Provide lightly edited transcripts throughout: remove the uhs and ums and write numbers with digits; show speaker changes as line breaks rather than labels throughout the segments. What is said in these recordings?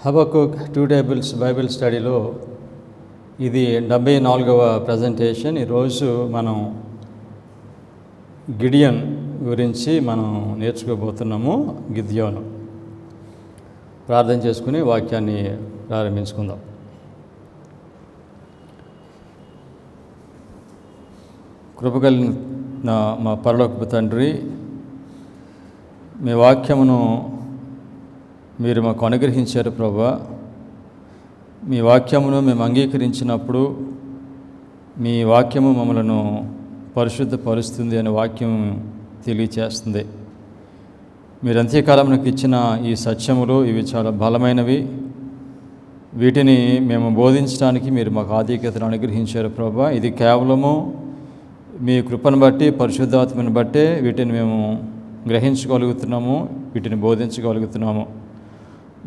హబక్కూక్ 2 tables Bible స్టడీలో ఇది 74వ presentation. ఈరోజు మనం గిడియోన్ గురించి మనం నేర్చుకోబోతున్నాము. గిద్యోను. ప్రార్థన చేసుకుని వాక్యాన్ని ప్రారంభించుకుందాం. కృపగలిగిన మా పరలోకపు తండ్రి, మీ వాక్యమును మీరు మాకు అనుగ్రహించారు ప్రభువా. మీ వాక్యమును మేము అంగీకరించినప్పుడు మీ వాక్యము మమ్మలను పరిశుద్ధపరుస్తుంది అనే వాక్యం తెలియచేస్తుంది. మీరు అంత్యకాలంలోకి ఇచ్చిన ఈ సత్యములు ఇవి చాలా బలమైనవి. వీటిని మేము బోధించడానికి మీరు మాకు ఆధిక్యతను అనుగ్రహించారు ప్రభువా. ఇది కేవలము మీ కృపను బట్టి, పరిశుద్ధాత్మను బట్టే వీటిని మేము గ్రహించగలుగుతున్నాము, వీటిని బోధించగలుగుతున్నాము.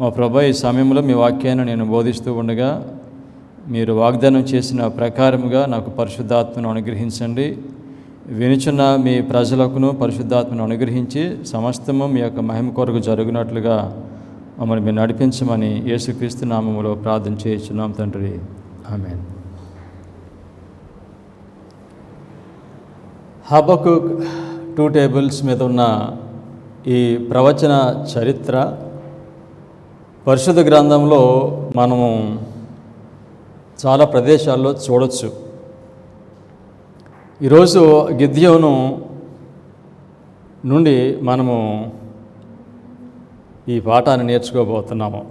మా ప్రభా, ఈ సమయంలో మీ వాక్యాన్ని నేను బోధిస్తూ ఉండగా మీరు వాగ్దానం చేసిన ప్రకారముగా నాకు పరిశుద్ధాత్మను అనుగ్రహించండి. వినుచున్న మీ ప్రజలకును పరిశుద్ధాత్మను అనుగ్రహించి సమస్తము మీ యొక్క మహిమ కొరకు జరుగునట్లుగా మమ్మల్ని మీరు నడిపించమని యేసుక్రీస్తు నామములో ప్రార్థన చేయించున్నాం తండ్రి, ఆమేన్. హబక్కూక్ 2 టేబుల్స్ మీద ఉన్న ఈ ప్రవచన చరిత్ర పరిశుద్ధ గ్రంథంలో మనము చాలా ప్రదేశాల్లో చూడొచ్చు. ఈరోజు గిద్యోను నుండి మనము ఈ పాఠాన్ని నేర్చుకోబోతున్నాము.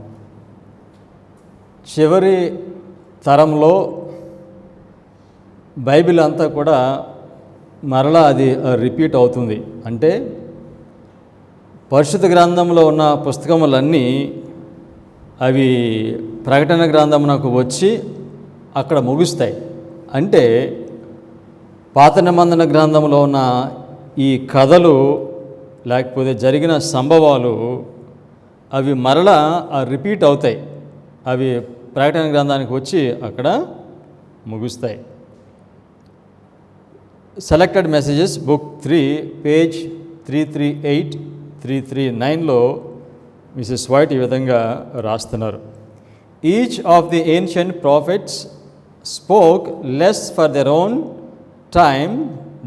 చివరి తరంలో బైబిల్ అంతా కూడా మరలా అది రిపీట్ అవుతుంది. అంటే పరిశుద్ధ గ్రంథంలో ఉన్న పుస్తకములన్నీ అవి ప్రకటన గ్రంథమునకు వచ్చి అక్కడ ముగుస్తాయి. అంటే పాత నిబంధన గ్రంథంలో ఉన్న ఈ కథలు లేకపోతే జరిగిన సంభవాలు అవి మరలా రిపీట్ అవుతాయి. అవి ప్రకటన గ్రంథానికి వచ్చి అక్కడ ముగుస్తాయి. సెలెక్టెడ్ మెసేజెస్ బుక్ 3 పేజ్ 338, 339లో మిసెస్ వైట్ ఈ విధంగా రాస్తున్నారు. Each of the ancient prophets spoke less for their own time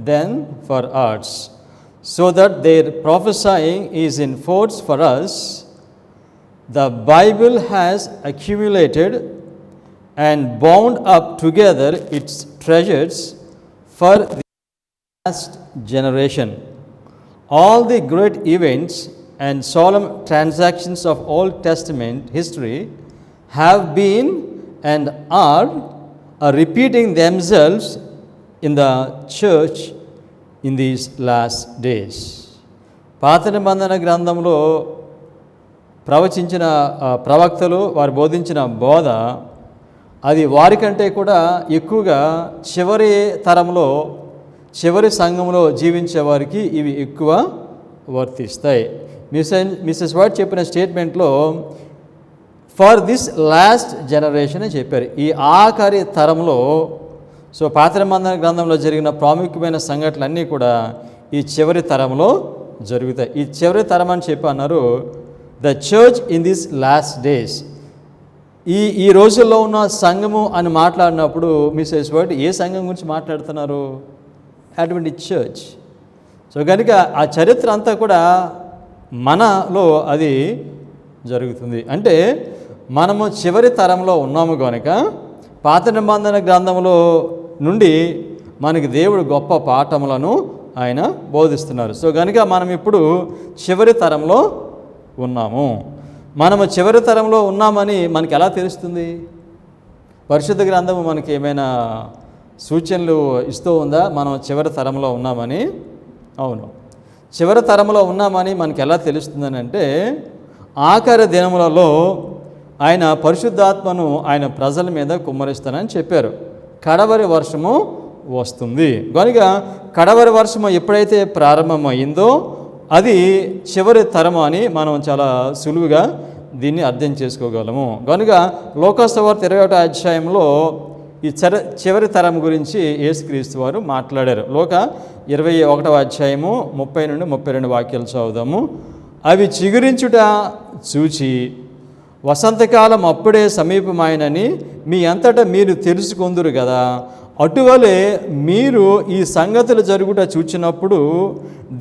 than for ours, so that their prophesying is in force for us. The Bible has accumulated and bound up together its treasures for the last generation. All the great events and solemn transactions of Old Testament history have been and are repeating themselves in the church in these last days. పాత నిబంధన గ్రంథంలో ప్రవచించిన ప్రవక్తలు వారు బోధించిన బోధ అది వారికంటే కూడా ఎక్కువగా చివరి తరంలో, చివరి సంఘంలో జీవించే వారికి ఇవి ఎక్కువ వర్తిస్తాయి. మిసెస్ వైట్ చెప్పిన స్టేట్మెంట్లో ఫర్ దిస్ లాస్ట్ జనరేషన్ అని చెప్పారు. ఈ ఆఖరి తరంలో, సో పాత నిబంధన గ్రంథంలో జరిగిన ప్రాముఖ్యమైన సంఘటనలన్నీ కూడా ఈ చివరి తరంలో జరుగుతాయి. ఈ చివరి తరం అని చెప్పి అన్నారు the church in this last days. ఈ రోజుల్లో ఉన్న సంఘము అని మాట్లాడినప్పుడు మిసెస్ వైట్ ఏ సంఘం గురించి మాట్లాడుతున్నారు? అటువంటి చర్చ్. సో కనుక ఆ చరిత్ర అంతా కూడా మనలో అది జరుగుతుంది. అంటే మనము చివరి తరంలో ఉన్నాము కనుక పాత నిబంధన గ్రంథంలో నుండి మనకి దేవుడు గొప్ప పాఠములను ఆయన బోధిస్తున్నారు. సో కనుక మనం ఇప్పుడు చివరి తరంలో ఉన్నాము. మనము చివరి తరంలో ఉన్నామని మనకి ఎలా తెలుస్తుంది? పరిశుద్ధ గ్రంథము మనకి ఏమైనా సూచనలు ఇస్తూ ఉందా మనం చివరి తరంలో ఉన్నామని? అవును, చివరి తరంలో ఉన్నామని మనకి ఎలా తెలుస్తుందని అంటే ఆఖరి దినములలో ఆయన పరిశుద్ధాత్మను ఆయన ప్రజల మీద కుమ్మరిస్తానని చెప్పారు. కడవరి వర్షము వస్తుంది కనుక కడవరి వర్షము ఎప్పుడైతే ప్రారంభమైందో అది చివరి తరము అని మనం చాలా సులువుగా దీన్ని అర్థం చేసుకోగలము. కనుక లోకాసువార్త 21వ అధ్యాయంలో ఈ చివరి తరం గురించి యేసుక్రీస్తు వారు మాట్లాడారు. లోక 21వ అధ్యాయము 30 నుండి 32 వాక్యాలు చదువుదాము. అవి చిగురించుట చూచి వసంతకాలం అప్పుడే సమీపమైనని మీ అంతటా మీరు తెలుసుకొందురు కదా. అటువలే మీరు ఈ సంగతులు జరుగుట చూచినప్పుడు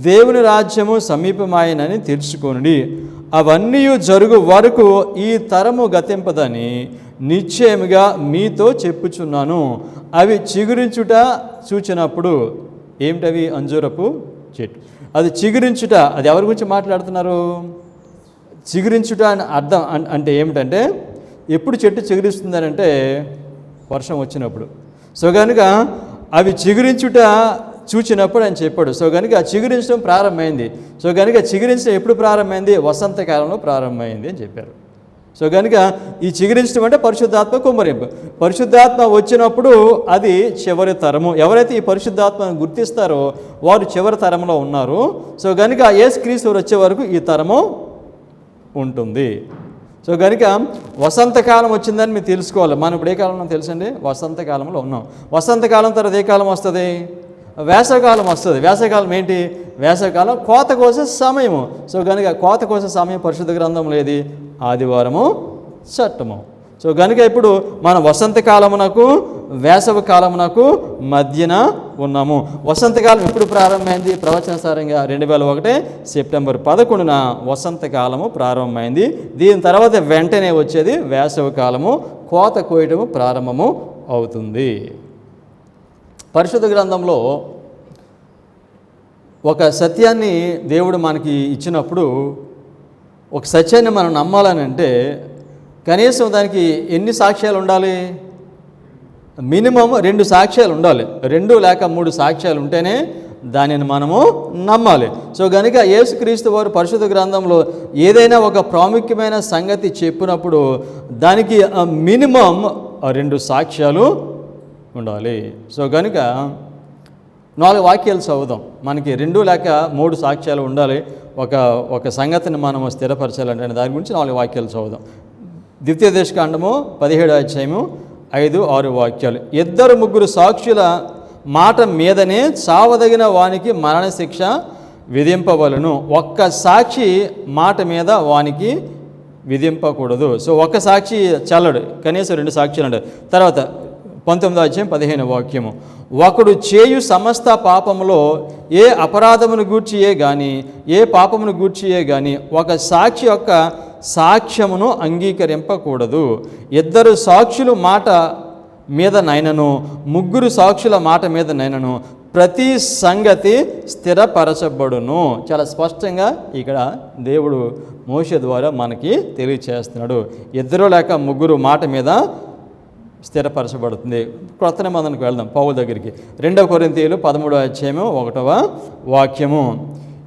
దేవుని రాజ్యము సమీపమైనని తెలుసుకొనుడి. అవన్నీ జరుగు వరకు ఈ తరము గతింపదని నిశ్చయముగా మీతో చెప్పుచున్నాను. అవి చిగురించుట చూచినప్పుడు, ఏమిటవి? అంజూరపు చెట్టు. అది చిగురించుట, అది ఎవరి గురించి మాట్లాడుతున్నారు? చిగురించుట అని అర్థం అంటే ఏమిటంటే, ఎప్పుడు చెట్టు చిగురిస్తుందనంటే వర్షం వచ్చినప్పుడు. సో కనుక అవి చిగురించుట చూచినప్పుడు అని చెప్పాడు. సో కనుక చిగురించడం ప్రారంభమైంది. సో కనుక చిగురించడం ఎప్పుడు ప్రారంభమైంది? వసంతకాలంలో ప్రారంభమైంది అని చెప్పారు. సో కనుక ఈ చిగురించడం అంటే పరిశుద్ధాత్మ కుమ్మరింపు. పరిశుద్ధాత్మ వచ్చినప్పుడు అది చివరి తరము. ఎవరైతే ఈ పరిశుద్ధాత్మను గుర్తిస్తారో వారు చివరి తరంలో ఉన్నారు. సో కనుక యేసుక్రీస్తు వచ్చే వరకు ఈ తరము ఉంటుంది. సో కనుక వసంతకాలం వచ్చిందని మీరు తెలుసుకోవాలి. మనం ఇప్పుడు ఏ కాలంలో తెలుసండి? వసంతకాలంలో ఉన్నాం. వసంతకాలం తర్వాత ఏ కాలం వస్తుంది? వేసవకాలం వస్తుంది. వేసవకాలం ఏంటి? వేసవకాలం కోత కోసే సమయము. సో కనుక కోత కోసే సమయం పరిశుద్ధ గ్రంథంలో ఏది? ఆదివారము, చట్టము. సో కనుక ఇప్పుడు మన వసంతకాలమునకు వేసవి కాలమునకు మధ్యన ఉన్నాము. వసంతకాలం ఎప్పుడు ప్రారంభమైంది? ప్రవచనసారంగా 2001 సెప్టెంబర్ 11న వసంతకాలము ప్రారంభమైంది. దీని తర్వాత వెంటనే వచ్చేది వేసవి కాలము, కోత కోయటము ప్రారంభము అవుతుంది. పరిశుద్ధ గ్రంథంలో ఒక సత్యాన్ని దేవుడు మనకి ఇచ్చినప్పుడు, ఒక సత్యాన్ని మనం నమ్మాలని అంటే కనీసం దానికి ఎన్ని సాక్ష్యాలు ఉండాలి? మినిమం 2 సాక్ష్యాలు ఉండాలి. 2 లేక 3 సాక్ష్యాలు ఉంటేనే దానిని మనము నమ్మాలి. సో కనుక యేసుక్రీస్తు వారు పరిశుద్ధ గ్రంథంలో ఏదైనా ఒక ప్రాముఖ్యమైన సంగతి చెప్పినప్పుడు దానికి మినిమం 2 సాక్ష్యాలు ఉండాలి. సో కనుక 4 వాక్యాలు చదువుదాం. మనకి 2 లేక 3 సాక్ష్యాలు ఉండాలి. ఒక సంగతిని మనము స్థిరపరచాలంటే దాని గురించి 4 వాక్యాలు చదువుదాం. ద్వితీయోపదేశకాండము 17వ అధ్యాయము 5-6 వాక్యాలు. 2-3 సాక్షుల మాట మీదనే చావదగిన వానికి మరణశిక్ష విధింపవలను. ఒక్క సాక్షి మాట మీద వానికి విధింపకూడదు. సో ఒక్క సాక్షి చల్లడు, కనీసం 2 సాక్షులు ఉంటాడు. తర్వాత 19వ అధ్యాయం 15వ వాక్యము. ఒకడు చేయు సమస్త పాపములో ఏ అపరాధమును గూర్చియే గాని ఏ పాపమును గూర్చియే గాని ఒక సాక్షి యొక్క సాక్ష్యమును అంగీకరింపకూడదు. 2 సాక్షులు మాట మీద నైనను 3 సాక్షుల మాట మీద నైనను ప్రతి సంగతి స్థిరపరచబడును. చాలా స్పష్టంగా ఇక్కడ దేవుడు మోషే ద్వారా మనకి తెలియచేస్తున్నాడు. 2 లేక 3 మాట మీద స్థిరపరచబడుతుంది. క్రొత్త నిబంధనకు వెళ్దాం పౌలు దగ్గరికి. 2 కొరింథీయులు 13వ అధ్యాయము 1వ వాక్యము.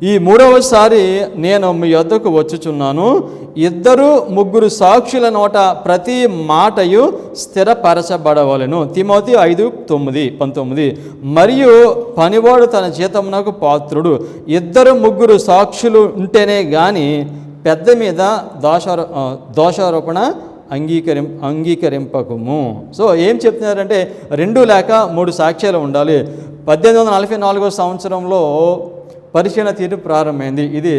ఈ 3వసారి నేను మీ యొద్దకు వచ్చుచున్నాను. 2-3 సాక్షుల నోట ప్రతి మాటయు స్థిరపరచబడవలెను. తిమోతి 5:9-19. మరియు పనివాడు తన జీతమునకు పాత్రుడు. 2-3 సాక్షులు ఉంటేనే కానీ పెద్ద మీద దోషారోపణ అంగీకరింపకము. సో ఏం చెప్తున్నారంటే 2 లేక 3 సాక్ష్యాలు ఉండాలి. 1844వ సంవత్సరంలో పరిశీలన తీర్పు ప్రారంభమైంది. ఇది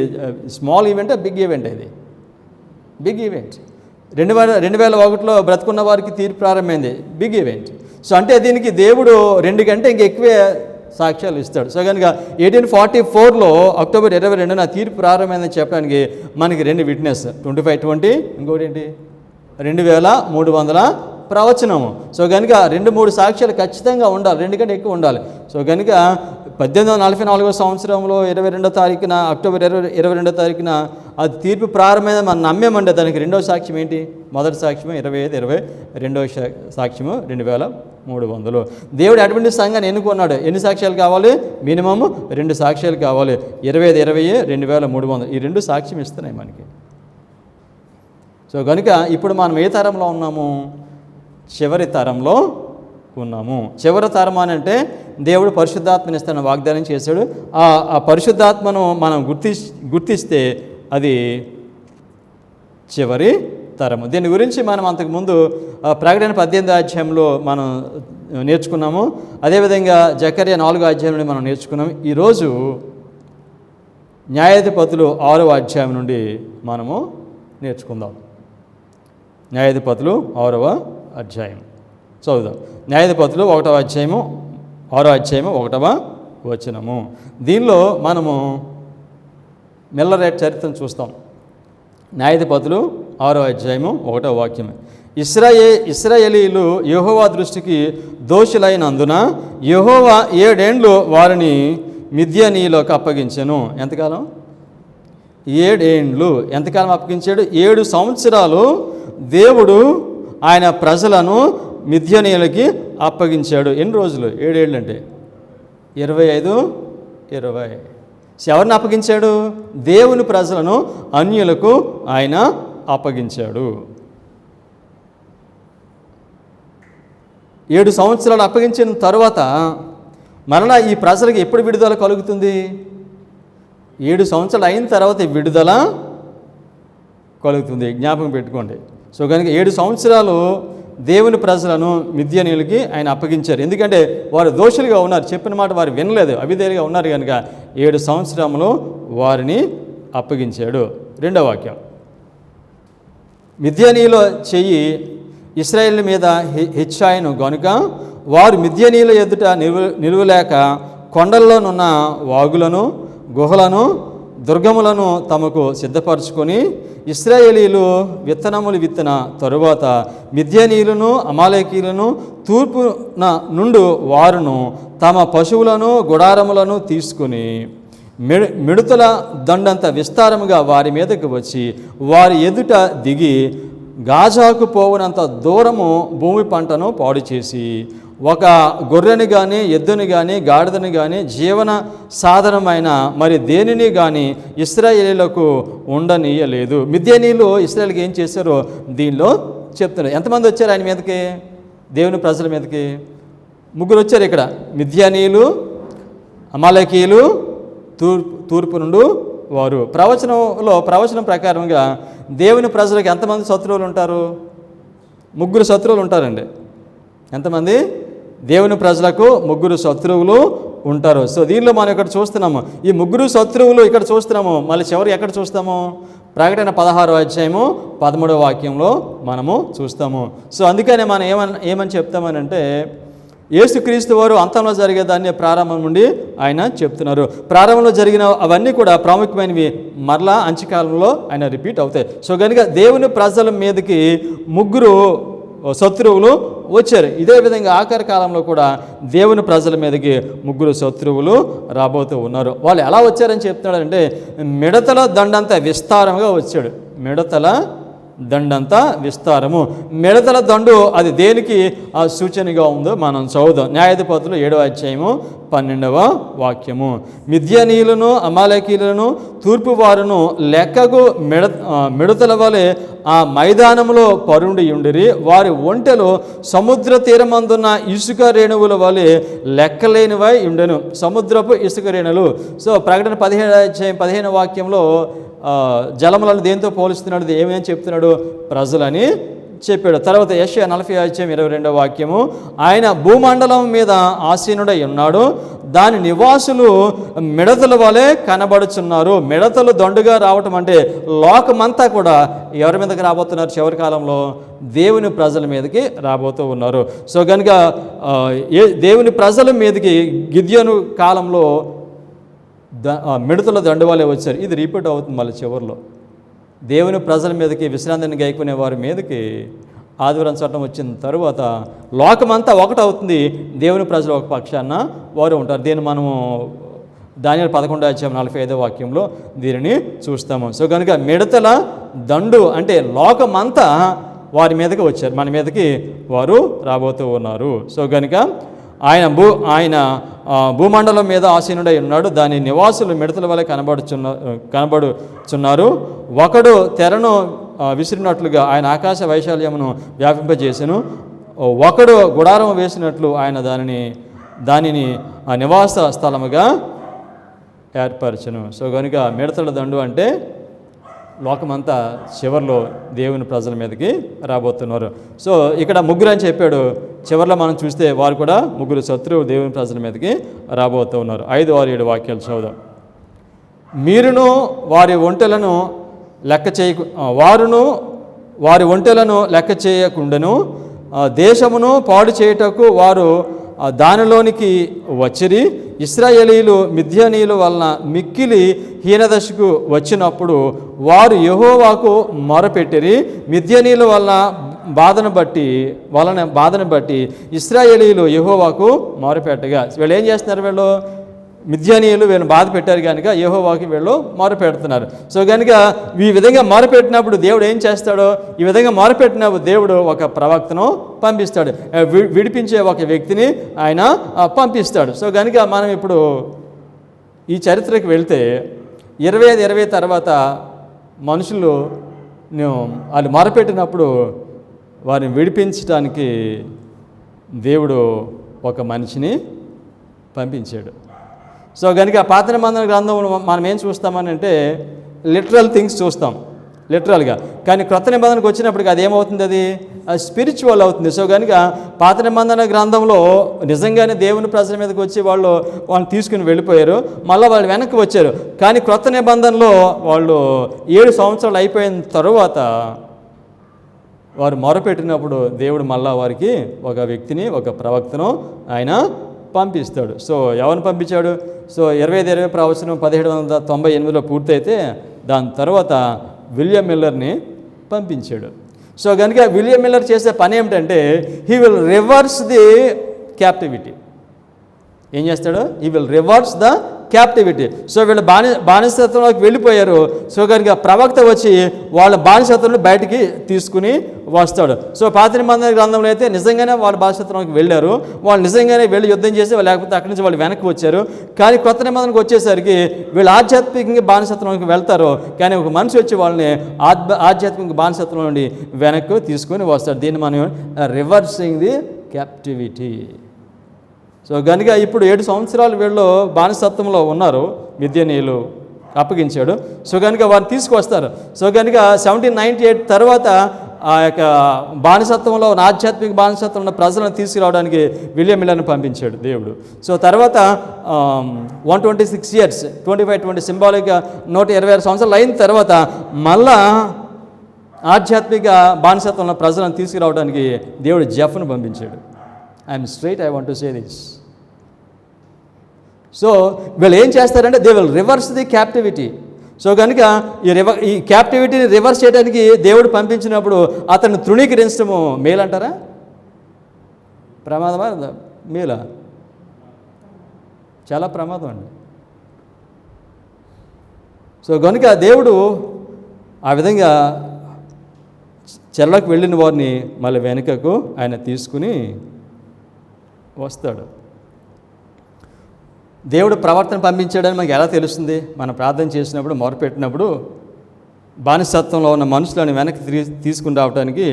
స్మాల్ ఈవెంట్, బిగ్ ఈవెంట్. ఇది బిగ్ ఈవెంట్. 2001లో బ్రతుకున్న వారికి తీర్పు ప్రారంభమైంది. Big event. సో అంటే దీనికి దేవుడు 2 కంటే ఇంకెక్కువే సాక్ష్యాలు ఇస్తాడు. సో కనుక 1844లో అక్టోబర్ 22న తీర్పు ప్రారంభమైందని చెప్పడానికి మనకి 2 విట్నెస్, 2520, ఇంకోటి ఏంటి 2300 ప్రవచనము. సో కనుక 2-3 సాక్ష్యాలు ఖచ్చితంగా ఉండాలి, 2 కంటే ఎక్కువ ఉండాలి. సో కనుక 1844వ సంవత్సరంలో 22వ తారీఖున అక్టోబర్ 22వ తారీఖున అది తీర్పు ప్రారంభమైన మనం నమ్మేమంటే దానికి 2వ సాక్ష్యం ఏంటి? మొదటి సాక్ష్యము 25-20, 2వ సాక్ష్యము 2300. దేవుడు అటువంటి సంఘాన్ని ఎన్నుకున్నాడు. ఎన్ని సాక్ష్యాలు కావాలి? మినిమమ్ 2 సాక్ష్యాలు కావాలి. 25-20, 2300 ఈ 2 సాక్ష్యం ఇస్తున్నాయి మనకి. సో కనుక ఇప్పుడు మనం ఏ తరంలో ఉన్నాము? చివరి తరంలో ఉన్నాము. చివరి తరం అని అంటే దేవుడు పరిశుద్ధాత్మని ఇస్తాను వాగ్దానం చేశాడు. ఆ పరిశుద్ధాత్మను మనం గుర్తిస్తే అది చివరి తరము. దీని గురించి మనం అంతకుముందు ప్రకటన 18వ అధ్యాయంలో మనం నేర్చుకున్నాము. అదేవిధంగా జకర్యా 4వ అధ్యాయం నుండి మనం నేర్చుకున్నాము. ఈరోజు న్యాయాధిపతులు 6వ అధ్యాయం నుండి మనము నేర్చుకుందాం. న్యాయాధిపతులు 6వ అధ్యాయం చదువుదాం. న్యాయాధిపతులు 1వ అధ్యాయము 6వ అధ్యాయము 1వ వచనము. దీనిలో మనము మిల్లరేట్ చరిత్రను చూస్తాం. న్యాయాధిపతులు 6వ అధ్యాయము 1వ వాక్యం. ఇశ్రాయేలీలు యెహోవా దృష్టికి దోషులైనందున యెహోవా 7 ఏండ్లు వారిని మిద్యానీయులకు అప్పగించెను. ఎంతకాలం? 7 ఏండ్లు. ఎంతకాలం అప్పగించాడు? 7 సంవత్సరాలు దేవుడు ఆయన ప్రజలను మిద్యానీయులకి అప్పగించాడు. ఎన్ని రోజులు? 7 ఏళ్ళు అంటే 25 20. ఎవరిని అప్పగించాడు? దేవుని ప్రజలను అన్యులకు ఆయన అప్పగించాడు. 7 సంవత్సరాలు అప్పగించిన తర్వాత మరలా ఈ ప్రజలకు ఎప్పుడు విడుదల కలుగుతుంది? 7 సంవత్సరాలు అయిన తర్వాత విడుదల కలుగుతుంది. జ్ఞాపకం పెట్టుకోండి. సో కనుక 7 సంవత్సరాలు దేవుని ప్రజలను మిద్యానీయులకి ఆయన అప్పగించారు. ఎందుకంటే వారు దోషులుగా ఉన్నారు, చెప్పిన మాట వారు వినలేదు, అవిధేయులుగా ఉన్నారు కనుక 7 సంవత్సరములు వారిని అప్పగించాడు. 2వ వాక్యం. మిద్యానీయుల చెయ్యి ఇశ్రాయేలు మీద హెచ్చాయను గనుక వారు మిద్యానీయుల ఎదుట నిలువలేక కొండల్లోనున్న వాగులను గుహలను దుర్గములను తమకు సిద్ధపరచుకొని ఇశ్రాయేలీలు విత్తనములు విత్తిన తరువాత మిద్యానీయులను అమాలేకీయులను తూర్పున నుండి వారును తమ పశువులను గుడారములను తీసుకుని మిడతల దండంత విస్తారముగా వారి మీదకు వచ్చి వారి ఎదుట దిగి గాజాకు పోవునంత దూరము భూమి పంటను పాడు చేసి ఒక గొర్రెని కానీ ఎద్దుని కానీ గాడిదని కానీ జీవన సాధనమైన మరి దేనిని కానీ ఇశ్రాయేలీలకు ఉండనీయలేదు. మిద్యానీయులు ఇశ్రాయేలుకి ఏం చేశారో దీనిలో చెప్తున్నారు. ఎంతమంది వచ్చారు ఆయన మీదకి? దేవుని ప్రజల మీదకి 3 వచ్చారు ఇక్కడ. మిద్యానీయులు, అమాలేకీయులు, తూర్పు నుండి వారు. ప్రవచనం ప్రకారంగా దేవుని ప్రజలకు ఎంతమంది శత్రువులు ఉంటారు? 3 శత్రువులు ఉంటారండి. ఎంతమంది? దేవుని ప్రజలకు 3 శత్రువులు ఉంటారు. సో దీనిలో మనం ఇక్కడ చూస్తున్నాము, ఈ 3 శత్రువులు ఇక్కడ చూస్తున్నాము. మళ్ళీ చివరి ఎక్కడ చూస్తాము? ప్రకటన 16వ అధ్యాయము 13వ వాక్యంలో మనము చూస్తాము. సో అందుకనే మనం ఏమని చెప్తామనంటే యేసుక్రీస్తు వారు అంతంలో జరిగేదాన్ని ప్రారంభం నుండి ఆయన చెప్తున్నారు. ప్రారంభంలో జరిగిన అవన్నీ కూడా ప్రాముఖ్యమైనవి మరలా అంత్యకాలంలో ఆయన రిపీట్ అవుతాయి. సో కనుక దేవుని ప్రజల మీదకి 3 శత్రువులు వచ్చారు. ఇదే విధంగా ఆఖరి కాలంలో కూడా దేవుని ప్రజల మీదకి 3 శత్రువులు రాబోతూ ఉన్నారు. వాళ్ళు ఎలా వచ్చారని చెప్తున్నాడంటే మిడతల దండంత విస్తారంగా వచ్చాడు. మిడతల దండంతా విస్తారము. మిడతల దండు అది దేనికి సూచనగా ఉందో మనం చదువుదాం. న్యాయాధిపతులు 7వ అధ్యాయము 12వ వాక్యము. మిద్యానీయులను అమాలేకీయులను తూర్పు వారును లెక్కకు మిడతల వలె ఆ మైదానంలో పరుండి ఉండిరి. వారి ఒంటెలు సముద్ర తీరమందున్న ఇసుక రేణువుల వలె లెక్కలేనివై ఉండెను. సముద్రపు ఇసుక రేణులు. సో ప్రకటన 17వ అధ్యాయం 15వ వాక్యంలో జలములను దేంతో పోలుస్తున్నాడు? ఏమేమి చెప్తున్నాడు? ప్రజలని చెప్పాడు. తర్వాత యెషయా 40వ అధ్యాయం 22వ వాక్యము. ఆయన భూమండలం మీద ఆసీనుడై ఉన్నాడు, దాని నివాసులు మిడతల వలె కనబడుచున్నారు. మిడతలు దండుగా రావటం అంటే లోకమంతా కూడా ఎవరి మీదకి రాబోతున్నారు? చివరి కాలంలో దేవుని ప్రజల మీదకి రాబోతూ ఉన్నారు. సో కనుక దేవుని ప్రజల మీదకి గిద్యోను కాలంలో మిడతల దండు వాళ్ళే వచ్చారు. ఇది రిపీట్ అవుతుంది మళ్ళీ చివరిలో. దేవుని ప్రజల మీదకి విశ్రాంతిని గైకునే వారి మీదకి ఆదివారం చట్టం వచ్చిన తరువాత లోకమంతా ఒకటవుతుంది. దేవుని ప్రజలు ఒక పక్షాన వారు ఉంటారు. దీన్ని మనము దానియేలు 11వ అధ్యాయం 45వ వాక్యంలో దీనిని చూస్తాము. సో కనుక మిడతల దండు అంటే లోకమంతా వారి మీదకి వచ్చారు, మన మీదకి వారు రాబోతూ ఉన్నారు. సో కనుక ఆయన భూమండలం మీద ఆసీనుడై ఉన్నాడు, దాని నివాసులు మిడతల వలె కనబడుచున్నారు. ఒకడు తెరను విసిరినట్లుగా ఆయన ఆకాశ వైశాల్యమును వ్యాపింపజేసెను. ఒకడు గుడారం వేసినట్లు ఆయన దానిని నివాస స్థలముగా ఏర్పరచును. సో కనుక మిడతల దండు అంటే లోకమంతా చివరిలో దేవుని ప్రజల మీదకి రాబోతున్నారు. సో ఇక్కడ 3 అని చెప్పాడు. చివరిలో మనం చూస్తే వారు కూడా 3 శత్రువులు దేవుని ప్రజల మీదకి రాబోతూ ఉన్నారు. 5, 6, 7 వాక్యాలు చదువుదాం. మీరును వారి ఒంటెలను లెక్క చేయకు వారును వారి ఒంటెలను లెక్క చేయకుండాను దేశమును పాడు చేయుటకు వారు దానిలోనికి వచ్చిరి. ఇశ్రాయేలీలు మిద్యానీయుల వలన మిక్కిలి హీనదశకు వచ్చినప్పుడు వారు యెహోవాకు మొరపెట్టిరి. మిద్యానీయుల బాధను బట్టి ఇశ్రాయేలీలు యెహోవాకు మొరపెట్టగా, వీళ్ళు ఏం చేస్తున్నారు, వీళ్ళు మిద్యానీయులు వీళ్ళని బాధ పెట్టారు కనుక యెహోవాకి వీళ్ళు మొరపెడుతున్నారు. సో కనుక ఈ విధంగా మొరపెట్టినప్పుడు దేవుడు ఏం చేస్తాడో, ఈ విధంగా మొరపెట్టినప్పుడు దేవుడు ఒక ప్రవక్తను పంపిస్తాడు, విడిపించే ఒక వ్యక్తిని ఆయన పంపిస్తాడు. సో కనుక మనం ఇప్పుడు ఈ చరిత్రకి వెళ్తే 25 తర్వాత మనుషులు వాళ్ళు మొరపెట్టినప్పుడు వారిని విడిపించడానికి దేవుడు ఒక మనిషిని పంపించాడు. సో కనుక పాత నిబంధన గ్రంథంలో మనం ఏం చూస్తామని అంటే లిటరల్ థింగ్స్ చూస్తాం, లిటరల్గా. కానీ క్రొత్త నిబంధనకు వచ్చినప్పటికి అది ఏమవుతుంది, అది స్పిరిచువల్ అవుతుంది. సో కనుక పాత నిబంధన గ్రంథంలో నిజంగానే దేవుని ప్రజల మీదకి వచ్చి వాళ్ళని తీసుకుని వెళ్ళిపోయారు, మళ్ళీ వాళ్ళు వెనక్కి వచ్చారు. కానీ క్రొత్త నిబంధనలో వాళ్ళు 7 సంవత్సరాలు అయిపోయిన తరువాత వారు మొరపెట్టినప్పుడు దేవుడు మళ్ళా వారికి ఒక వ్యక్తిని, ఒక ప్రవక్తను ఆయన పంపిస్తాడు. సో ఎవరిని పంపించాడు? సో 25 ప్రవచనం 1798లో పూర్తయితే దాని తర్వాత విలియం మిల్లర్ని పంపించాడు. సో కనుక విలియం మిల్లర్ చేసే పని ఏమిటంటే he will reverse the captivity. ఏం చేస్తాడు? He will reverse the captivity. So వీళ్ళు బానిసత్వంలోకి వెళ్ళిపోయారు. సో కనుక ప్రవక్త వచ్చి వాళ్ళ బానిసత్వాన్ని బయటికి తీసుకుని వస్తాడు. సో పాత నిబంధన గ్రంథంలో అయితే నిజంగానే వాళ్ళ బానిసత్వంలోకి వెళ్ళారు, వాళ్ళు నిజంగానే వెళ్ళి యుద్ధం చేసి లేకపోతే అక్కడి నుంచి వాళ్ళు వెనక్కి వచ్చారు. కానీ కొత్త నిబంధనకు వచ్చేసరికి వీళ్ళు ఆధ్యాత్మికంగా బానిసత్వంలోకి వెళ్తారు, కానీ ఒక మనిషి వచ్చి వాళ్ళని ఆధ్యాత్మిక బానిసత్వం నుండి వెనక్కి తీసుకొని వస్తాడు. దీన్ని మనం రివర్సింగ్ ది క్యాప్టివిటీ. సో కనుక ఇప్పుడు 7 సంవత్సరాలు వీళ్ళు బానిసత్వంలో ఉన్నారు, మిద్యానీయులు అప్పగించాడు. సో కనుక వారిని తీసుకొస్తారు. సో కనుక 1798 తర్వాత ఆ యొక్క బానిసత్వంలో ఆధ్యాత్మిక బానిసత్వం ఉన్న ప్రజలను తీసుకురావడానికి విలియం మిల్లర్ని పంపించాడు దేవుడు. సో తర్వాత 126 years 25 సింబాలిక్గా 126 సంవత్సరాలు అయిన తర్వాత మళ్ళా ఆధ్యాత్మిక బానిసత్వం ఉన్న ప్రజలను తీసుకురావడానికి దేవుడు జెఫ్ను పంపించాడు. I'm straight, I want to say this. So వీళ్ళు ఏం చేస్తారంటే they will reverse the captivity. So కనుక ఈ క్యాప్టివిటీని రివర్స్ చేయడానికి దేవుడు పంపించినప్పుడు అతన్ని తృణీకరించడము మేలంటారా, ప్రమాదమా, మేలా? చాలా ప్రమాదం అండి. సో కనుక దేవుడు ఆ విధంగా చెరలోకి వెళ్ళిన వారిని మళ్ళీ వెనుకకు ఆయన తీసుకుని వస్తాడు. దేవుడు ప్రవర్తన పంపించాడని మనకు ఎలా తెలుస్తుంది? మనం ప్రార్థన చేసినప్పుడు, మొరపెట్టినప్పుడు బానిసత్వంలో ఉన్న మనుషులను వెనక్కి తీసుకుని రావడానికి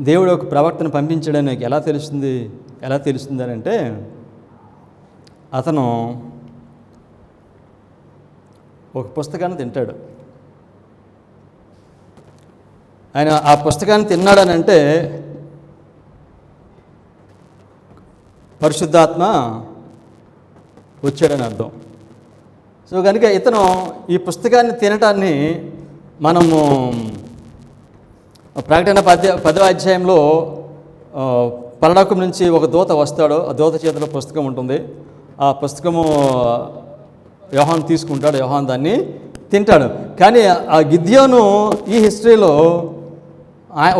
దేవుడు ఒక ప్రవర్తన పంపించాడని నాకు ఎలా తెలుస్తుంది? ఎలా తెలుస్తుంది అని అంటే అతను ఒక పుస్తకాన్ని తింటాడు. ఆయన ఆ పుస్తకాన్ని తిన్నాడని అంటే పరిశుద్ధాత్మ వచ్చాడని అర్థం. సో కనుక ఇతను ఈ పుస్తకాన్ని తినటాన్ని మనము ప్రకటన 10వ అధ్యాయంలో పరలోకం నుంచి ఒక దూత వస్తాడు, ఆ దూత చేతిలో పుస్తకం ఉంటుంది. ఆ పుస్తకము యోహాను తీసుకుంటాడు, యోహాను దాన్ని తింటాడు. కానీ ఆ గిద్యోను ఈ హిస్టరీలో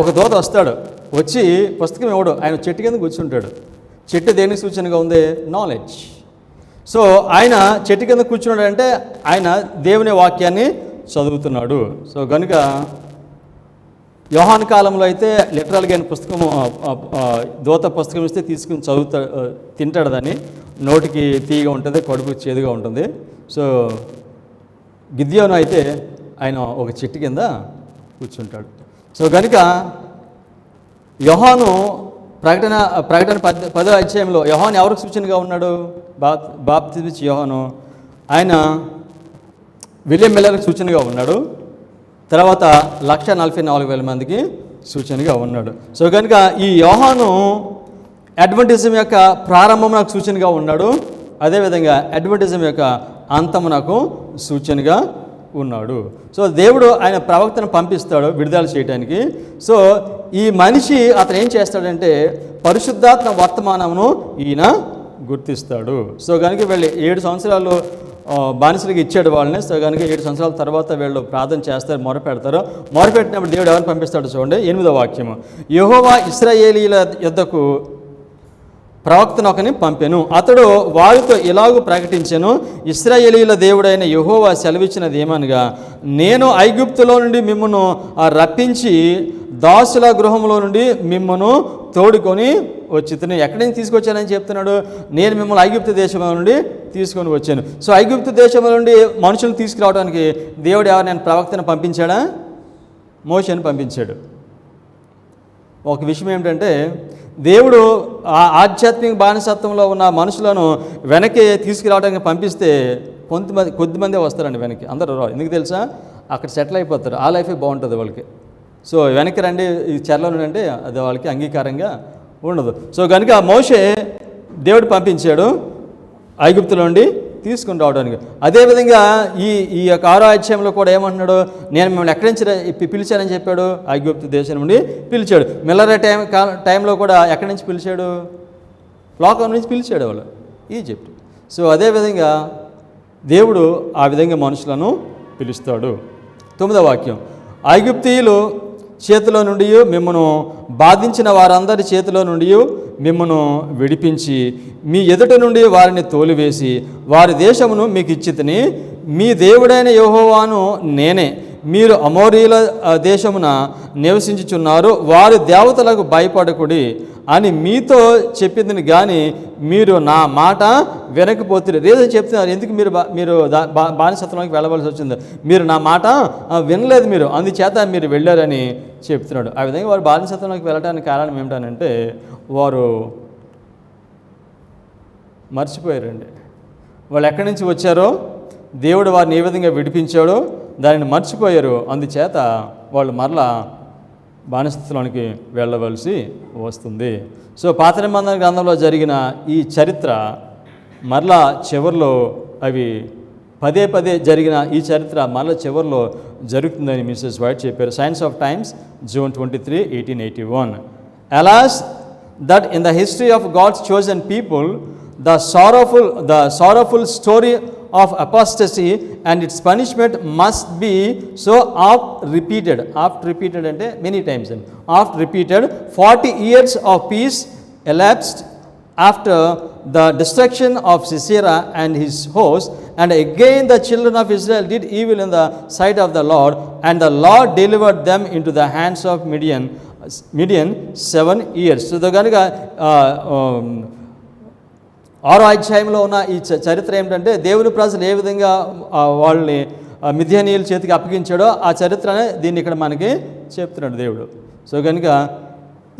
ఒక దూత వస్తాడు, వచ్చి పుస్తకం ఇవ్వడు, ఆయన చెట్టు కింద కూర్చుంటాడు. చెట్టు దేనికి సూచనగా ఉంది? నాలెడ్జ్. సో ఆయన చెట్టు కింద కూర్చున్నాడంటే ఆయన దేవుని వాక్యాన్ని చదువుతున్నాడు. సో కనుక యోహాను కాలంలో అయితే లిటరల్గా ఆయన పుస్తకము దూత పుస్తకం ఇస్తే తీసుకుని తింటాడు. దాన్ని నోటికి తీయగా ఉంటుంది, కడుపు చేదుగా ఉంటుంది. సో గిద్యోను అయితే ఆయన ఒక చెట్టు కింద కూర్చుంటాడు. సో కనుక యోహాను ప్రకటన 10వ అధ్యాయంలో యోహాను ఎవరికి సూచనగా ఉన్నాడు? బాప్తిస్మిచ్చే యోహాను. ఆయన విలియం మిల్లర్కి సూచనగా ఉన్నాడు. తర్వాత 144,000 మందికి సూచనగా ఉన్నాడు. సో కనుక ఈ యోహాను అడ్వెంటిజం యొక్క ప్రారంభం నాకు సూచనగా ఉన్నాడు, అదేవిధంగా అడ్వెంటిజం యొక్క అంతము నాకు సూచనగా ఉన్నాడు. సో దేవుడు ఆయన ప్రవక్తను పంపిస్తాడు విడుదల చేయడానికి. సో ఈ మనిషి అతను ఏం చేస్తాడంటే పరిశుద్ధాత్మ వర్తమానమును ఈయన గుర్తిస్తాడు. సో కనుక వీళ్ళు 7 సంవత్సరాలు బానిసలకి ఇచ్చాడు వాళ్ళని. సో కనుక 7 సంవత్సరాల తర్వాత వీళ్ళు ప్రార్థన చేస్తారు, మొరపెట్టినప్పుడు దేవుడు ఎవరిని పంపిస్తాడు చూడండి. 8వ వాక్యము, యెహోవా ఇశ్రాయేలీయుల యొద్దకు ప్రవక్తను ఒకని పంపెను, అతడు వారితో ఇలాగూ ప్రకటించెను, ఇశ్రాయేలీయుల దేవుడైన యెహోవా సెలవిచ్చినది ఏమనగా, నేను ఐగుప్తులో నుండి మిమ్మును రప్పించి దాసుల గృహంలో నుండి మిమ్మును తోడుకొని వచ్చితిని. ఎక్కడి నుంచి తీసుకొచ్చానని చెప్తున్నాడు, నేను మిమ్మల్ని ఐగుప్తు దేశంలో నుండి తీసుకొని వచ్చాను. సో ఐగుప్తు దేశంలో నుండి మనుషులను తీసుకురావడానికి దేవుడు నేను ప్రవక్తను పంపించాడా? మోషేని పంపించాడు. ఒక విషయం ఏమిటంటే దేవుడు ఆధ్యాత్మిక బానిసత్వంలో ఉన్న మనుషులను వెనక్కి తీసుకురావడానికి పంపిస్తే కొద్దిమందే వస్తారండి వెనక్కి, అందరూ రావు. ఎందుకు తెలుసా? అక్కడ సెటిల్ అయిపోతారు, ఆ లైఫే బాగుంటుంది వాళ్ళకి. సో వెనక్కి రండి ఈ చెరలో నుండి అంటే అది వాళ్ళకి అంగీకారంగా ఉండదు. సో కనుక మోషే దేవుడు పంపించాడు ఐగుప్తులో నుండి తీసుకుని రావడానికి. అదేవిధంగా ఈ యొక్క 6వ అధ్యాయంలో కూడా ఏమంటున్నాడు, నేను మిమ్మల్ని ఎక్కడి నుంచి పిలిచానని చెప్పాడు, ఐగుప్తు దేశం నుండి పిలిచాడు. మిల్లర టైంలో కూడా ఎక్కడి నుంచి పిలిచాడు, లోకం నుంచి పిలిచాడు వాళ్ళు, ఈజిప్ట్. సో అదేవిధంగా దేవుడు ఆ విధంగా మనుషులను పిలుస్తాడు. 9వ వాక్యం, ఐగుప్తీయులు చేతిలో నుండి మిమ్మను బాధించిన వారందరి చేతిలో నుండి మిమ్మను విడిపించి మీ ఎదుట నుండి వారిని తోలివేసి వారి దేశమును మీకు ఇచ్చితిని. మీ దేవుడైన యెహోవాను నేనే. మీరు అమోరీల దేశమున నివసించుచున్నారు, వారి దేవతలకు భయపడకుడి అని మీతో చెప్పింది కానీ మీరు నా మాట వినకపోతే. రీజన్ చెప్తున్నారు ఎందుకు మీరు బానిసత్వంలోకి వెళ్ళవలసి వచ్చింది, మీరు నా మాట వినలేదు, మీరు అందుచేత మీరు వెళ్ళారని చెప్తున్నాడు. ఆ విధంగా వారు బానిసత్వంలోకి వెళ్ళడానికి కారణం ఏమిటనంటే వారు మర్చిపోయారండి. వాళ్ళు ఎక్కడి నుంచి వచ్చారో, దేవుడు వారిని ఏ విధంగా విడిపించాడో దానిని మర్చిపోయారు. అందుచేత వాళ్ళు మరలా బానిసత్వంలోనికి వెళ్ళవలసి వస్తుంది. సో పాత నిబంధన గ్రంథంలో జరిగిన ఈ చరిత్ర మరలా చివరిలో అవి పదే జరిగిన ఈ చరిత్ర మరలా చివరిలో జరుగుతుందని మిసెస్ వైట్ చెప్పారు. Science of times, June 23, 1881. Alas, that in the history of God's chosen people, the sorrowful story of apostasy and its punishment must be so oft repeated అంటే many times, oft repeated. 40 years of peace elapsed after the destruction of Sisera and his host, and again the children of Israel did evil in the sight of the Lord, and the Lord delivered them into the hands of Midian 7 years. So కనుక 6వ అధ్యాయంలో ఉన్న ఈ చరిత్ర ఏమిటంటే దేవుని ప్రజలు ఏ విధంగా వాళ్ళని మిద్యానీయుల చేతికి అప్పగించాడో ఆ చరిత్రనే దీన్ని ఇక్కడ మనకి చెప్తున్నాడు దేవుడు. సో కనుక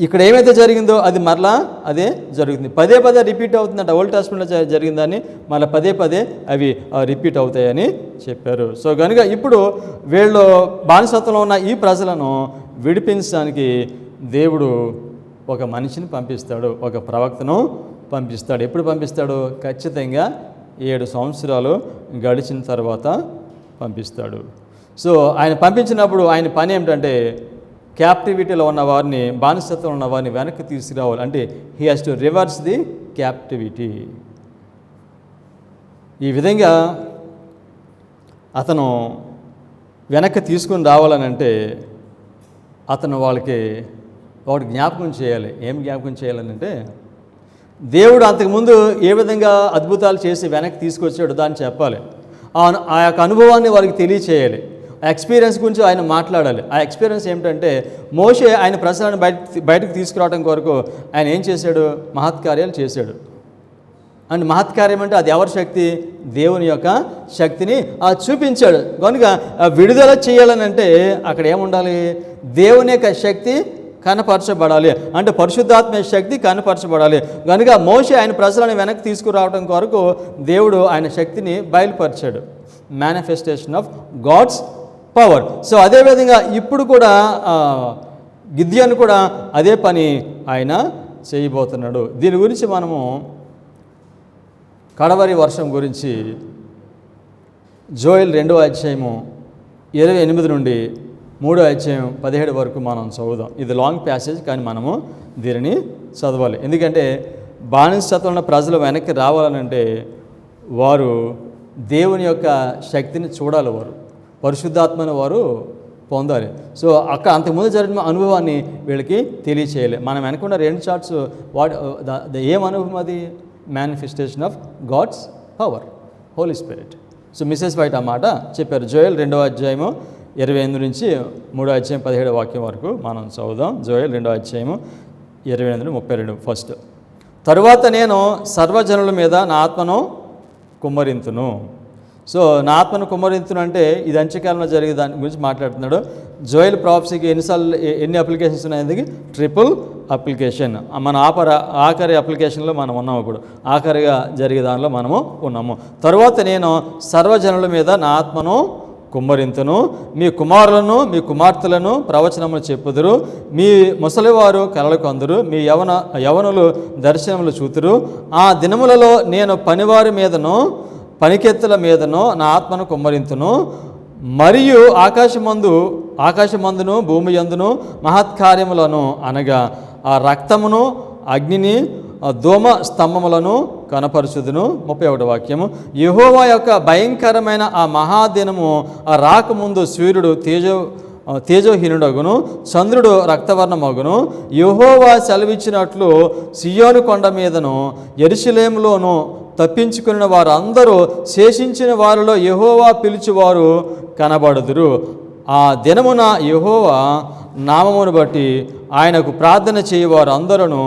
ఇక్కడ ఏమైతే జరిగిందో అది మరలా అదే జరుగుతుంది. పదే రిపీట్ అవుతుందంట. ఓల్డ్ టెస్ట్మెంట్లో జరిగిందని మళ్ళీ పదే అవి రిపీట్ అవుతాయని చెప్పారు. సో కనుక ఇప్పుడు వీళ్ళు బానిసత్వంలో ఉన్న ఈ ప్రజలను విడిపించడానికి దేవుడు ఒక మనిషిని పంపిస్తాడు, ఒక ప్రవక్తను పంపిస్తాడు. ఎప్పుడు పంపిస్తాడు? ఖచ్చితంగా 7 సంవత్సరాలు గడిచిన తర్వాత పంపిస్తాడు. సో ఆయన పంపించినప్పుడు ఆయన పని ఏమిటంటే క్యాప్టివిటీలో ఉన్న వారిని, బానిసత్వంలో ఉన్న వారిని వెనక్కి తీసుకురావాలి. అంటే he has to reverse the captivity. ఈ విధంగా అతను వెనక్కి తీసుకుని రావాలనంటే అతను వాళ్ళకి ఒకటి జ్ఞాపకం చేయాలి. ఏం జ్ఞాపకం చేయాలనంటే దేవుడు అంతకుముందు ఏ విధంగా అద్భుతాలు చేసి వెనక్కి తీసుకొచ్చాడో దాన్ని చెప్పాలి. ఆ యొక్క అనుభవాన్ని వారికి తెలియచేయాలి. ఆ ఎక్స్పీరియన్స్ గురించి ఆయన మాట్లాడాలి. ఆ ఎక్స్పీరియన్స్ ఏమిటంటే మోషే ఆయన ప్రజలను బయటకు తీసుకురావడం కొరకు ఆయన ఏం చేశాడు? మహత్కార్యాలు చేశాడు. అండ్ మహత్కార్యం అంటే అది ఎవరి శక్తి? దేవుని యొక్క శక్తిని చూపించాడు. కనుక విడుదల చేయాలని అంటే అక్కడ ఏముండాలి? దేవుని యొక్క శక్తి కనపరచబడాలి, అంటే పరిశుద్ధాత్మ శక్తి కనపరచబడాలి. కనుక మోషే ఆయన ప్రజలను వెనక్కి తీసుకురావడం కొరకు దేవుడు ఆయన శక్తిని బయలుపరిచాడు. Manifestation of God's power. So అదేవిధంగా ఇప్పుడు కూడా గిద్యోను కూడా అదే పని ఆయన చేయబోతున్నాడు. దీని గురించి మనము కడవరి వర్షం గురించి జోయల్ 2వ అధ్యాయము 28 నుండి 3వ అధ్యాయం 17 వరకు మనం చదువుదాం. ఇది లాంగ్ ప్యాసేజ్, కానీ మనము దీనిని చదవాలి. ఎందుకంటే బానిసత్వం ఉన్న ప్రజలు వెనక్కి రావాలనంటే వారు దేవుని యొక్క శక్తిని చూడాలి, వారు పరిశుద్ధాత్మని వారు పొందాలి. సో అంతకుముందు జరిగిన అనుభవాన్ని వీళ్ళకి తెలియచేయాలి. మనం వెనకున్న 2 చార్ట్స్ ఏం అనుభవం? అది manifestation of God's power, holy spirit. So Mrs White ఆ మాట చెప్పారు. జోయల్ 2వ అధ్యాయము 28 నుంచి 3వ అధ్యాయం 17 వాక్యం వరకు మనం చదువుదాం. జోయల్ 2వ అధ్యాయము 28 32 ఫస్ట్. తరువాత నేను సర్వజనుల మీద నా ఆత్మను కుమ్మరింతును. సో నా ఆత్మను కుమ్మరింతును అంటే ఇది అంత్యకాలంలో జరిగే దాని గురించి మాట్లాడుతున్నాడు. జోయల్ ప్రాఫెసీకి ఎన్ని అప్లికేషన్స్ ఉన్నాయి? Triple application. మన ఆఖరి అప్లికేషన్లో మనం ఉన్నాము. ఇప్పుడు ఆఖరిగా జరిగే దానిలో మనము ఉన్నాము. తరువాత నేను సర్వజనుల మీద నా ఆత్మను కుమ్మరింతును, మీ కుమారులను మీ కుమార్తెలను ప్రవచనములు చెప్పుదురు, మీ ముసలివారు కలలు కొందరు, మీ యవనులు దర్శనములు చూతురు. ఆ దినములలో నేను పనివారి మీదను పనికెత్తుల మీదను నా ఆత్మను కుమ్మరింతును, మరియు ఆకాశమందును భూమి యందును మహత్కార్యములను అనగా ఆ రక్తమును అగ్నిని ధూమ స్తంభములను కనపరుచుదును. 31వ వాక్యము. యెహోవా యొక్క భయంకరమైన ఆ మహాదినము రాకముందు సూర్యుడు తేజోహీనుడగును, చంద్రుడు రక్తవర్ణమగును. యెహోవా సెలవిచ్చినట్లు సియోను కొండ మీదను యెరూషలేములోను తప్పించుకున్న వారందరూ శేషించిన వారిలో యెహోవా పిలుచువారు కనబడుదురు. ఆ దినమున యెహోవా నామమును బట్టి ఆయనకు ప్రార్థన చేయవారు అందరూ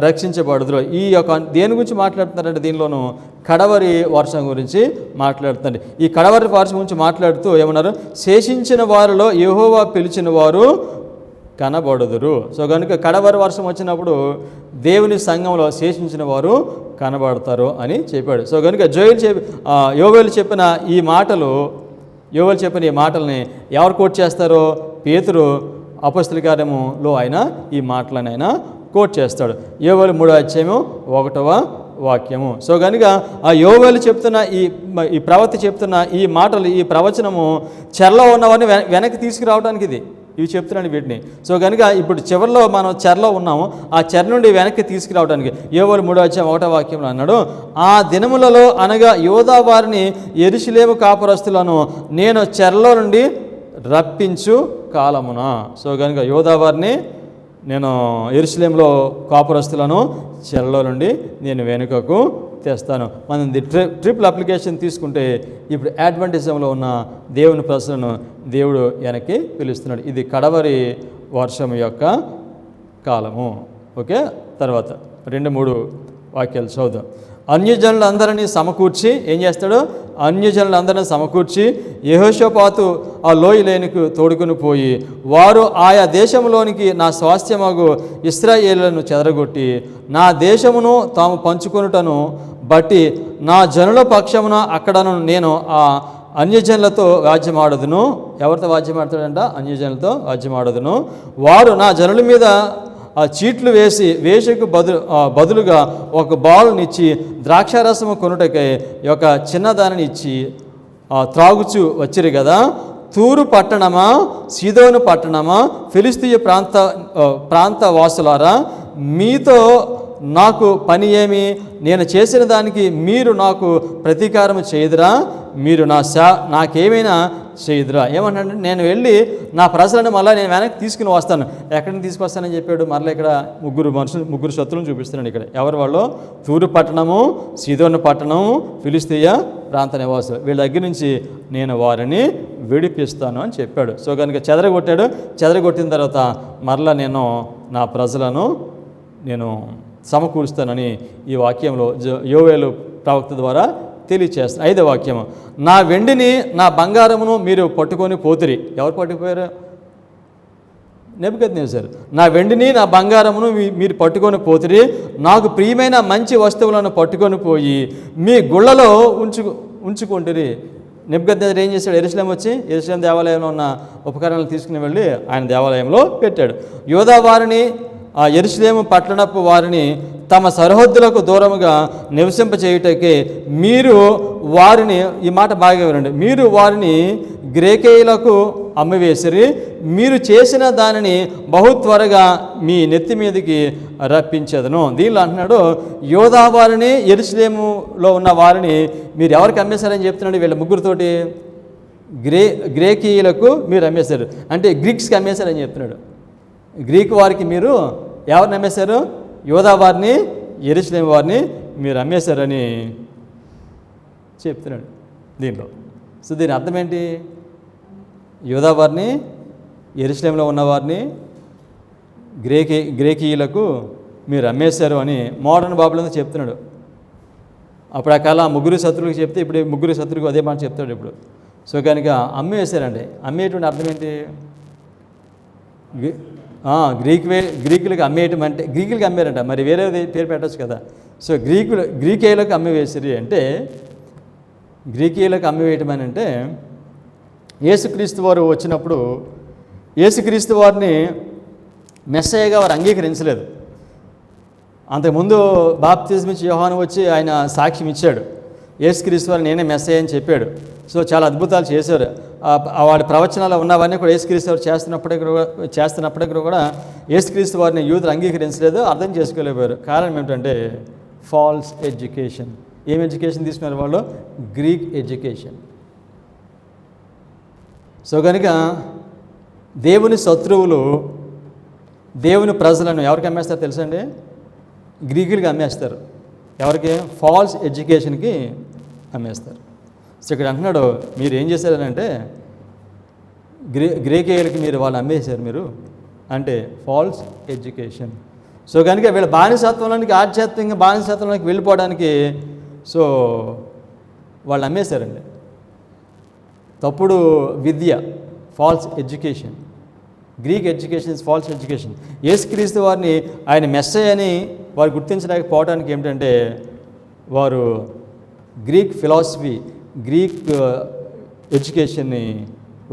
రక్షించబడుదురు. ఈ యొక్క దేని గురించి మాట్లాడుతున్నారంటే దీనిలోనూ కడవరి వర్షం గురించి మాట్లాడుతుంది. ఈ కడవరి వర్షం గురించి మాట్లాడుతూ ఏమన్నారు? శేషించిన వారిలో యెహోవా పిలిచిన వారు కనబడుదురు. సో కనుక కడవరి వర్షం వచ్చినప్పుడు దేవుని సంఘంలో శేషించిన వారు కనబడతారు అని చెప్పాడు. సో కనుక యోవేలు చెప్పిన ఈ మాటల్ని ఎవరు కోట్ చేస్తారో? పేతురు అపొస్తలుల కార్యములో ఆయన ఈ మాటలను ఆయన కోట్ చేస్తాడు. యోవేలు 3వ అధ్యాయము 1వ వాక్యము. సో కనుక ఆ యోవేలు చెప్తున్న ఈ ప్రవక్త చెప్తున్న ఈ మాటలు, ఈ ప్రవచనము చెరలో ఉన్నవారిని వెనక్కి తీసుకురావడానికి ఇవి చెప్తున్నాడు వీటిని. సో కనుక ఇప్పుడు చివరిలో మనం చెరలో ఉన్నాము, ఆ చెర నుండి వెనక్కి తీసుకురావడానికి యోవేలు 3వ అధ్యాయం 1వ వాక్యంలో అన్నాడు, ఆ దినములలో అనగా యోధా వారిని యెరూషలేము కాపురస్తులను నేను చెరలో నుండి రప్పించు కాలమున. సో కనుక యోధా వారిని నేను యెరూషలేములో కాపురస్తులను చెరలో నుండి నేను వెనుకకు తెస్తాను. మనం ట్రిపుల్ అప్లికేషన్ తీసుకుంటే ఇప్పుడు అడ్వెంటిజంలో ఉన్న దేవుని ప్రజలను దేవుడు వెనక్కి పిలుస్తున్నాడు. ఇది కడవరి వర్షం యొక్క కాలము. ఓకే, తర్వాత 2-3 వాక్యాలు చదువుదాం. అన్యజనులందరినీ సమకూర్చి ఏం చేస్తాడు? అన్యజనులందరినీ సమకూర్చి యెహోషాపాతు ఆ లోయలేనికి తోడుకుని పోయి వారు ఆయా దేశంలోనికి నా స్వాస్థ్యమగు ఇశ్రాయేలులను చెదరగొట్టి నా దేశమును తాము పంచుకొనుటను బట్టి నా జనుల పక్షమున అక్కడను నేను ఆ అన్యజనులతో రాజ్యమాడదును. ఎవరితో రాజ్యమాడతాడంట? అన్యజనులతో రాజ్యమాడదును. వారు నా జనుల మీద ఆ చీట్లు వేసి వేషకు బదులుగా ఒక బాలునిచ్చి ద్రాక్షారసము కొనుటకై ఒక చిన్నదానిని ఇచ్చి త్రాగుచు వచ్చిరు కదా. తూరు పట్టణమా, సీదోను పట్టణమా, ఫిలిస్తీయ ప్రాంత వాసులారా, మీతో నాకు పని ఏమి? నేను చేసిన దానికి మీరు నాకు ప్రతీకారం చేయదురా? మీరు నాకేమైనా చేయదురా? ఏమంటే నేను వెళ్ళి నా ప్రజలను మళ్ళీ నేను వెనక్కి తీసుకుని వస్తాను. ఎక్కడి నుంచి తీసుకొస్తానని చెప్పాడు? మరలా ఇక్కడ ముగ్గురు శత్రువులను చూపిస్తున్నాడు. ఇక్కడ ఎవరు వాళ్ళు? తూరు పట్టణము, సీదోను పట్టణము, ఫిలిస్తీయ ప్రాంత నివాసులు. వీళ్ళ దగ్గర నుంచి నేను వారిని విడిపిస్తాను అని చెప్పాడు. సో కనుక చెదరగొట్టిన తర్వాత మరలా నేను నా ప్రజలను నేను సమకూరుస్తానని ఈ వాక్యంలో యోవేలు ప్రవక్త ద్వారా తెలియచేస్తాను. 5వ వాక్యము. నా వెండిని నా బంగారమును మీరు పట్టుకొని పోతిరి. ఎవరు పట్టుకుపోయారు? నెబుకద్నెజర్. నా వెండిని నా బంగారమును మీరు పట్టుకొని పోతిరి, నాకు ప్రియమైన మంచి వస్తువులను పట్టుకొని పోయి మీ గుళ్ళలో ఉంచుకుంటురి. నెబుకద్నెజర్ ఏం చేశాడు? యెరూషలేము దేవాలయంలో ఉన్న ఉపకరణాలు తీసుకుని వెళ్ళి ఆయన దేవాలయంలో పెట్టాడు. యోధా వారిని, ఆ యెరూషలేము పట్టణపు వారిని తమ సరిహద్దులకు దూరముగా నివసింపచేయుటకే మీరు వారిని, ఈ మాట బాగా వినండి, మీరు వారిని గ్రేకేయులకు అమ్మివేసిరి, మీరు చేసిన దానిని బహు త్వరగా మీ నెత్తి మీదకి రప్పించదను. దీనిలో అంటున్నాడు, యోధా వారిని, యెరూషలేములో ఉన్న వారిని మీరు ఎవరికి అమ్మేశారని చెప్తున్నాడు. వీళ్ళ ముగ్గురితోటి గ్రేకీయులకు మీరు అమ్మేశారు, అంటే గ్రీక్స్కి అమ్మేశారని చెప్తున్నాడు. గ్రీక్ వారికి మీరు ఎవరిని అమ్మేశారు? యోధా వారిని, యెరూషలేము వారిని మీరు అమ్మేశారని చెప్తున్నాడు దీనిలో. సో దీని అర్థం ఏంటి? యోధా వారిని, యెరూషలేములో ఉన్నవారిని గ్రేకీయులకు మీరు అమ్మేశారు అని మోడర్న్ బాబులంతా చెప్తున్నాడు. అప్పుడు ఆ కాలం ముగ్గురు శత్రువులకు చెప్తే ఇప్పుడు ముగ్గురు శత్రువులకు అదే మాట చెప్తాడు ఇప్పుడు. సో కనుక అమ్మేశారండి. అమ్మేటువంటి అర్థం ఏంటి? గ్రీకులకు అమ్మేయటం అంటే గ్రీకులకి అమ్మారంట, మరి వేరే పేరు పెట్టచ్చు కదా. సో గ్రీకేయులకు అమ్మివేసిరి అంటే, గ్రీకేయులకు అమ్మివేయటం అని అంటే, యేసుక్రీస్తు వారు వచ్చినప్పుడు యేసుక్రీస్తు వారిని మెస్సయ్యగా వారు అంగీకరించలేదు. అంతకుముందు బాప్తిజం ఇచ్చి యోహాను వచ్చి ఆయన సాక్ష్యం ఇచ్చాడు, యేసుక్రీస్తు వారు నేనే మెస్సయ్య అని చెప్పాడు. సో చాలా అద్భుతాలు చేశారు. వాడి ప్రవచనాలు ఉన్నవన్నీ కూడా యేసుక్రీస్తు వారు చేస్తున్నప్పటికీ కూడా యేసుక్రీస్తు వారిని యూదులు అంగీకరించలేదు, అర్థం చేసుకోలేకపోయారు. కారణం ఏమిటంటే ఫాల్స్ ఎడ్యుకేషన్. ఏం ఎడ్యుకేషన్ తీసుకున్నారు వాళ్ళు? Greek education. సో కనుక దేవుని శత్రువులు దేవుని ప్రజలను ఎవరికి అమ్మేస్తారు తెలుసండి? గ్రీకులకి అమ్మేస్తారు. ఎవరికి? ఫాల్స్ ఎడ్యుకేషన్కి అమ్మేస్తారు. సో ఇక్కడ అంటున్నాడు, మీరు ఏం చేశారనంటే గ్రేకేయులకి మీరు వాళ్ళు అమ్మేశారు మీరు అంటే ఫాల్స్ ఎడ్యుకేషన్. సో కనుక వీళ్ళ బానిసత్వంలోనికి, ఆధ్యాత్మిక బానిసత్వంలోకి వెళ్ళిపోవడానికి సో వాళ్ళు అమ్మేశారండి. తప్పుడు విద్య, false education. Greek education is false education. యేసుక్రీస్తు వారిని ఆయన మెస్సయ్య అని వారు గుర్తించలేకపోవడానికి ఏమిటంటే వారు గ్రీక్ ఫిలాసఫీ, గ్రీక్ ఎడ్యుకేషన్ని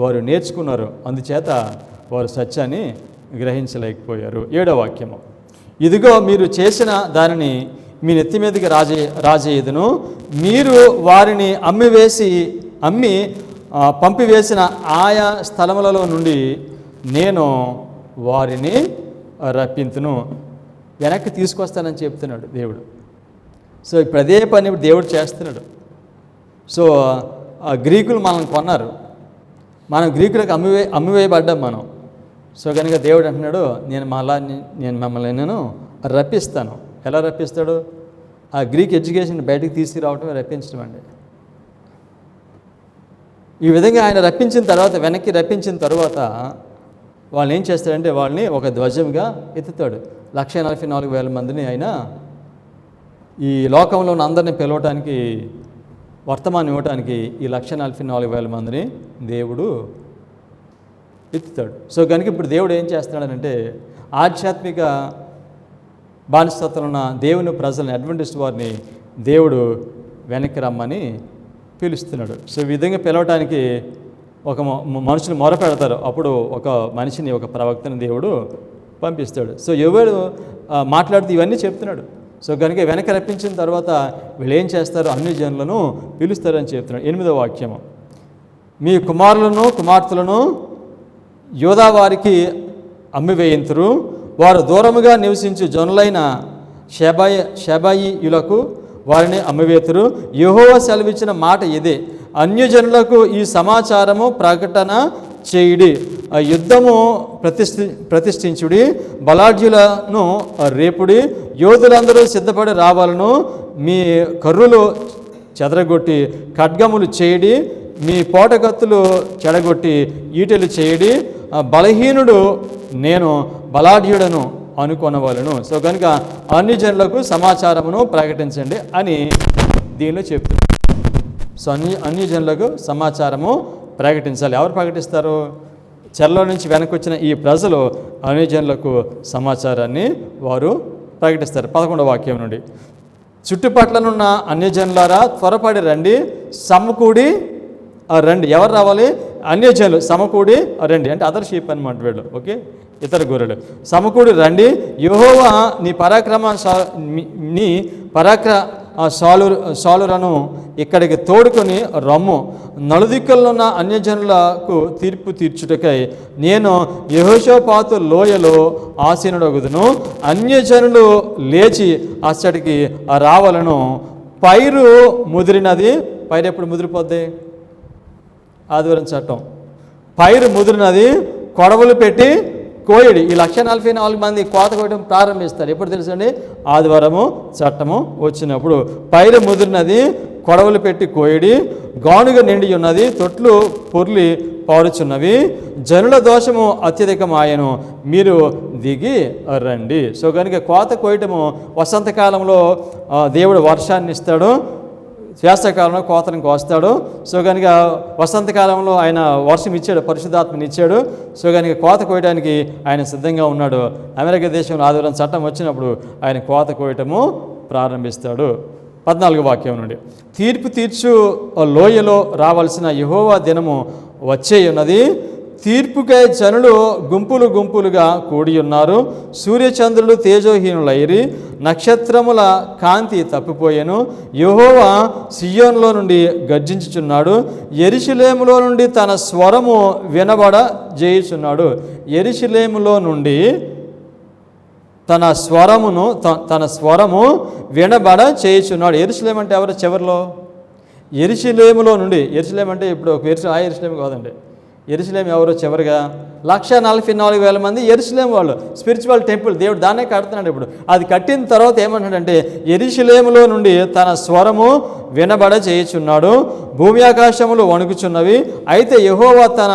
వారు నేర్చుకున్నారు. అందుచేత వారు సత్యాన్ని గ్రహించలేకపోయారు. 7వ వాక్యము, ఇదిగో మీరు చేసిన దానిని మీ నెత్తి మీదకి రాజేయుదును, మీరు వారిని అమ్మి పంపివేసిన ఆయా స్థలములలో నుండి నేను వారిని రప్పింతును. వెనక్కి తీసుకొస్తానని చెప్తున్నాడు దేవుడు. సో ఇప్పుడు అదే పని దేవుడు చేస్తున్నాడు. సో గ్రీకులు మనల్ని కొన్నారు, మనం గ్రీకులకు అమ్మివేయబడ్డాం మనం. సో కనుక దేవుడు అంటున్నాడు, నేను మిమ్మల్ని రప్పిస్తాను. ఎలా రప్పిస్తాడు? ఆ గ్రీక్ ఎడ్యుకేషన్ బయటకు తీసుకురావటమే రప్పించడం అండి. ఈ విధంగా ఆయన రప్పించిన తర్వాత, వెనక్కి రప్పించిన తర్వాత వాళ్ళని ఏం చేస్తాడంటే వాళ్ళని ఒక ధ్వజంగా ఎత్తుతాడు. 144,000 మందిని ఆయన ఈ లోకంలో ఉన్న అందరినీ పిలవటానికి, వర్తమానం ఇవ్వటానికి ఈ 144,000 మందిని దేవుడు ఎత్తుతాడు. సో కనుక ఇప్పుడు దేవుడు ఏం చేస్తున్నాడనంటే ఆధ్యాత్మిక బానిసత్వంలో ఉన్న దేవుని ప్రజల్ని, అడ్వెంటిస్ట్ వారిని దేవుడు వెనక్కి రమ్మని పిలుస్తున్నాడు. సో ఈ విధంగా పిలవటానికి ఒక మనుషులు మొరపెడతారు. అప్పుడు ఒక మనిషిని, ఒక ప్రవక్తని దేవుడు పంపిస్తాడు. సో ఎవరు మాట్లాడుతూ ఇవన్నీ చెప్తున్నాడు. సో కనుక వెనక రప్పించిన తర్వాత వీళ్ళు ఏం చేస్తారు? అన్ని జనులను పిలుస్తారని చెప్తున్నాడు. 8వ వాక్యము, మీ కుమారులను కుమార్తెలను యోధా వారికి అమ్మివేయింతురు, వారు దూరముగా నివసించు జనులైన షెబాయియులకు వారిని అమ్మివేతురు. యెహోవా సెలవిచ్చిన మాట ఇదే, అన్యజనులకు ఈ సమాచారము ప్రకటన చేయుడి, యుద్ధము ప్రతిష్ఠించుడి, బలాఢ్యులను రేపుడి, యోధులందరూ సిద్ధపడి రావాలను, మీ కర్రులు చెదరగొట్టి ఖడ్గములు చేయడి, మీ పోటకత్తులు చెడగొట్టి ఈటెలు చేయడి, బలహీనుడు నేను బలాఢ్యుడను అనుకొనవలను. సో కనుక అన్ని జనులకు సమాచారమును ప్రకటించండి అని దీనిలో చెప్తుంది. సో అన్ని జనులకు సమాచారము ప్రకటించాలి. ఎవరు ప్రకటిస్తారు? చెరలో నుంచి వెనక్కి వచ్చిన ఈ ప్రజలు అన్ని జనులకు సమాచారాన్ని వారు ప్రకటిస్తారు. 11వ వాక్యం నుండి, చుట్టుపట్లనున్న అన్యజనులారా త్వరపడి రండి, సమకూడి రండి. ఎవరు రావాలి? అన్యజనులు సమకూడి రండి, అంటే అదర్ షీప్ అనమాట వీళ్ళు. ఓకే, ఇతర గొర్రెలు. సమకూడి రండి, యెహోవా నీ సాలురను ఇక్కడికి తోడుకొని రమ్ము, నలుదిక్కులున్న అన్యజనులకు తీర్పు తీర్చుటకై నేను యెహోషాపాతు లోయలో ఆసీనుడగుదును. అన్యజనులు లేచి అచ్చటికి రావాలను. పైరు ముదిరినది. పైరు ఎప్పుడు ముదిరిపోద్ది? ఆదివారం చట్టం. పైరు ముదిరినది, కొడవలు పెట్టి కోయడి. ఈ 144 మంది కోత కోయడం ప్రారంభిస్తారు. ఎప్పుడు తెలుసండి? ఆదివారము చట్టము వచ్చినప్పుడు. పైరు ముదిరినది, కొడవలు పెట్టి కోయడి, గానుగ నిండి ఉన్నది, తొట్లు పొర్లి పారుచున్నవి, జనుల దోషము అత్యధికమాయను, మీరు దిగి రండి. సో కనుక కోత కోయటము వసంతకాలంలో దేవుడు వర్షాన్ని ఇస్తాడు, వేసవకాలంలో కోతలను కోస్తాడు. సో కనుక వసంతకాలంలో ఆయన వర్షం ఇచ్చాడు, పరిశుద్ధాత్మని ఇచ్చాడు. సో కనుక కోత కోయడానికి ఆయన సిద్ధంగా ఉన్నాడు. అమెరికా దేశంలో ఆదివారం చట్టం వచ్చినప్పుడు ఆయన కోత కోయటము ప్రారంభిస్తాడు. 14వ వాక్యం నుండి, తీర్పు తీర్చు లోయలో రావాల్సిన యెహోవా దినము వచ్చే ఉన్నది. తీర్పుకై జనులు గుంపులు గుంపులుగా కూడి ఉన్నారు. సూర్యచంద్రులు తేజోహీనులైరి, నక్షత్రముల కాంతి తప్పిపోయెను. యెహోవా సియోనులో నుండి గర్జించుచున్నాడు, యెరూషలేములో నుండి తన స్వరము వినబడ చేయుచున్నాడు. యెరూషలేములో నుండి తన స్వరము వినబడ చేయుచున్నాడు. యెరూషలేము అంటే ఎవరు? చివరిలో యెరూషలేములో నుండి. యెరూషలేము అంటే ఇప్పుడు ఒక యెరూషలేము కాదండి. యెరూషలేము ఎవరు? చివరిగా 144,000 మంది యెరూషలేము వాళ్ళు. స్పిరిచువల్ టెంపుల్, దేవుడు దాన్నే కడుతున్నాడు. ఇప్పుడు అది కట్టిన తర్వాత ఏమంటాడంటే, యెరూషలేములో నుండి తన స్వరము వినబడ చేయుచున్నాడు, భూమి ఆకాశములు వణుకుచున్నవి. అయితే యెహోవా తన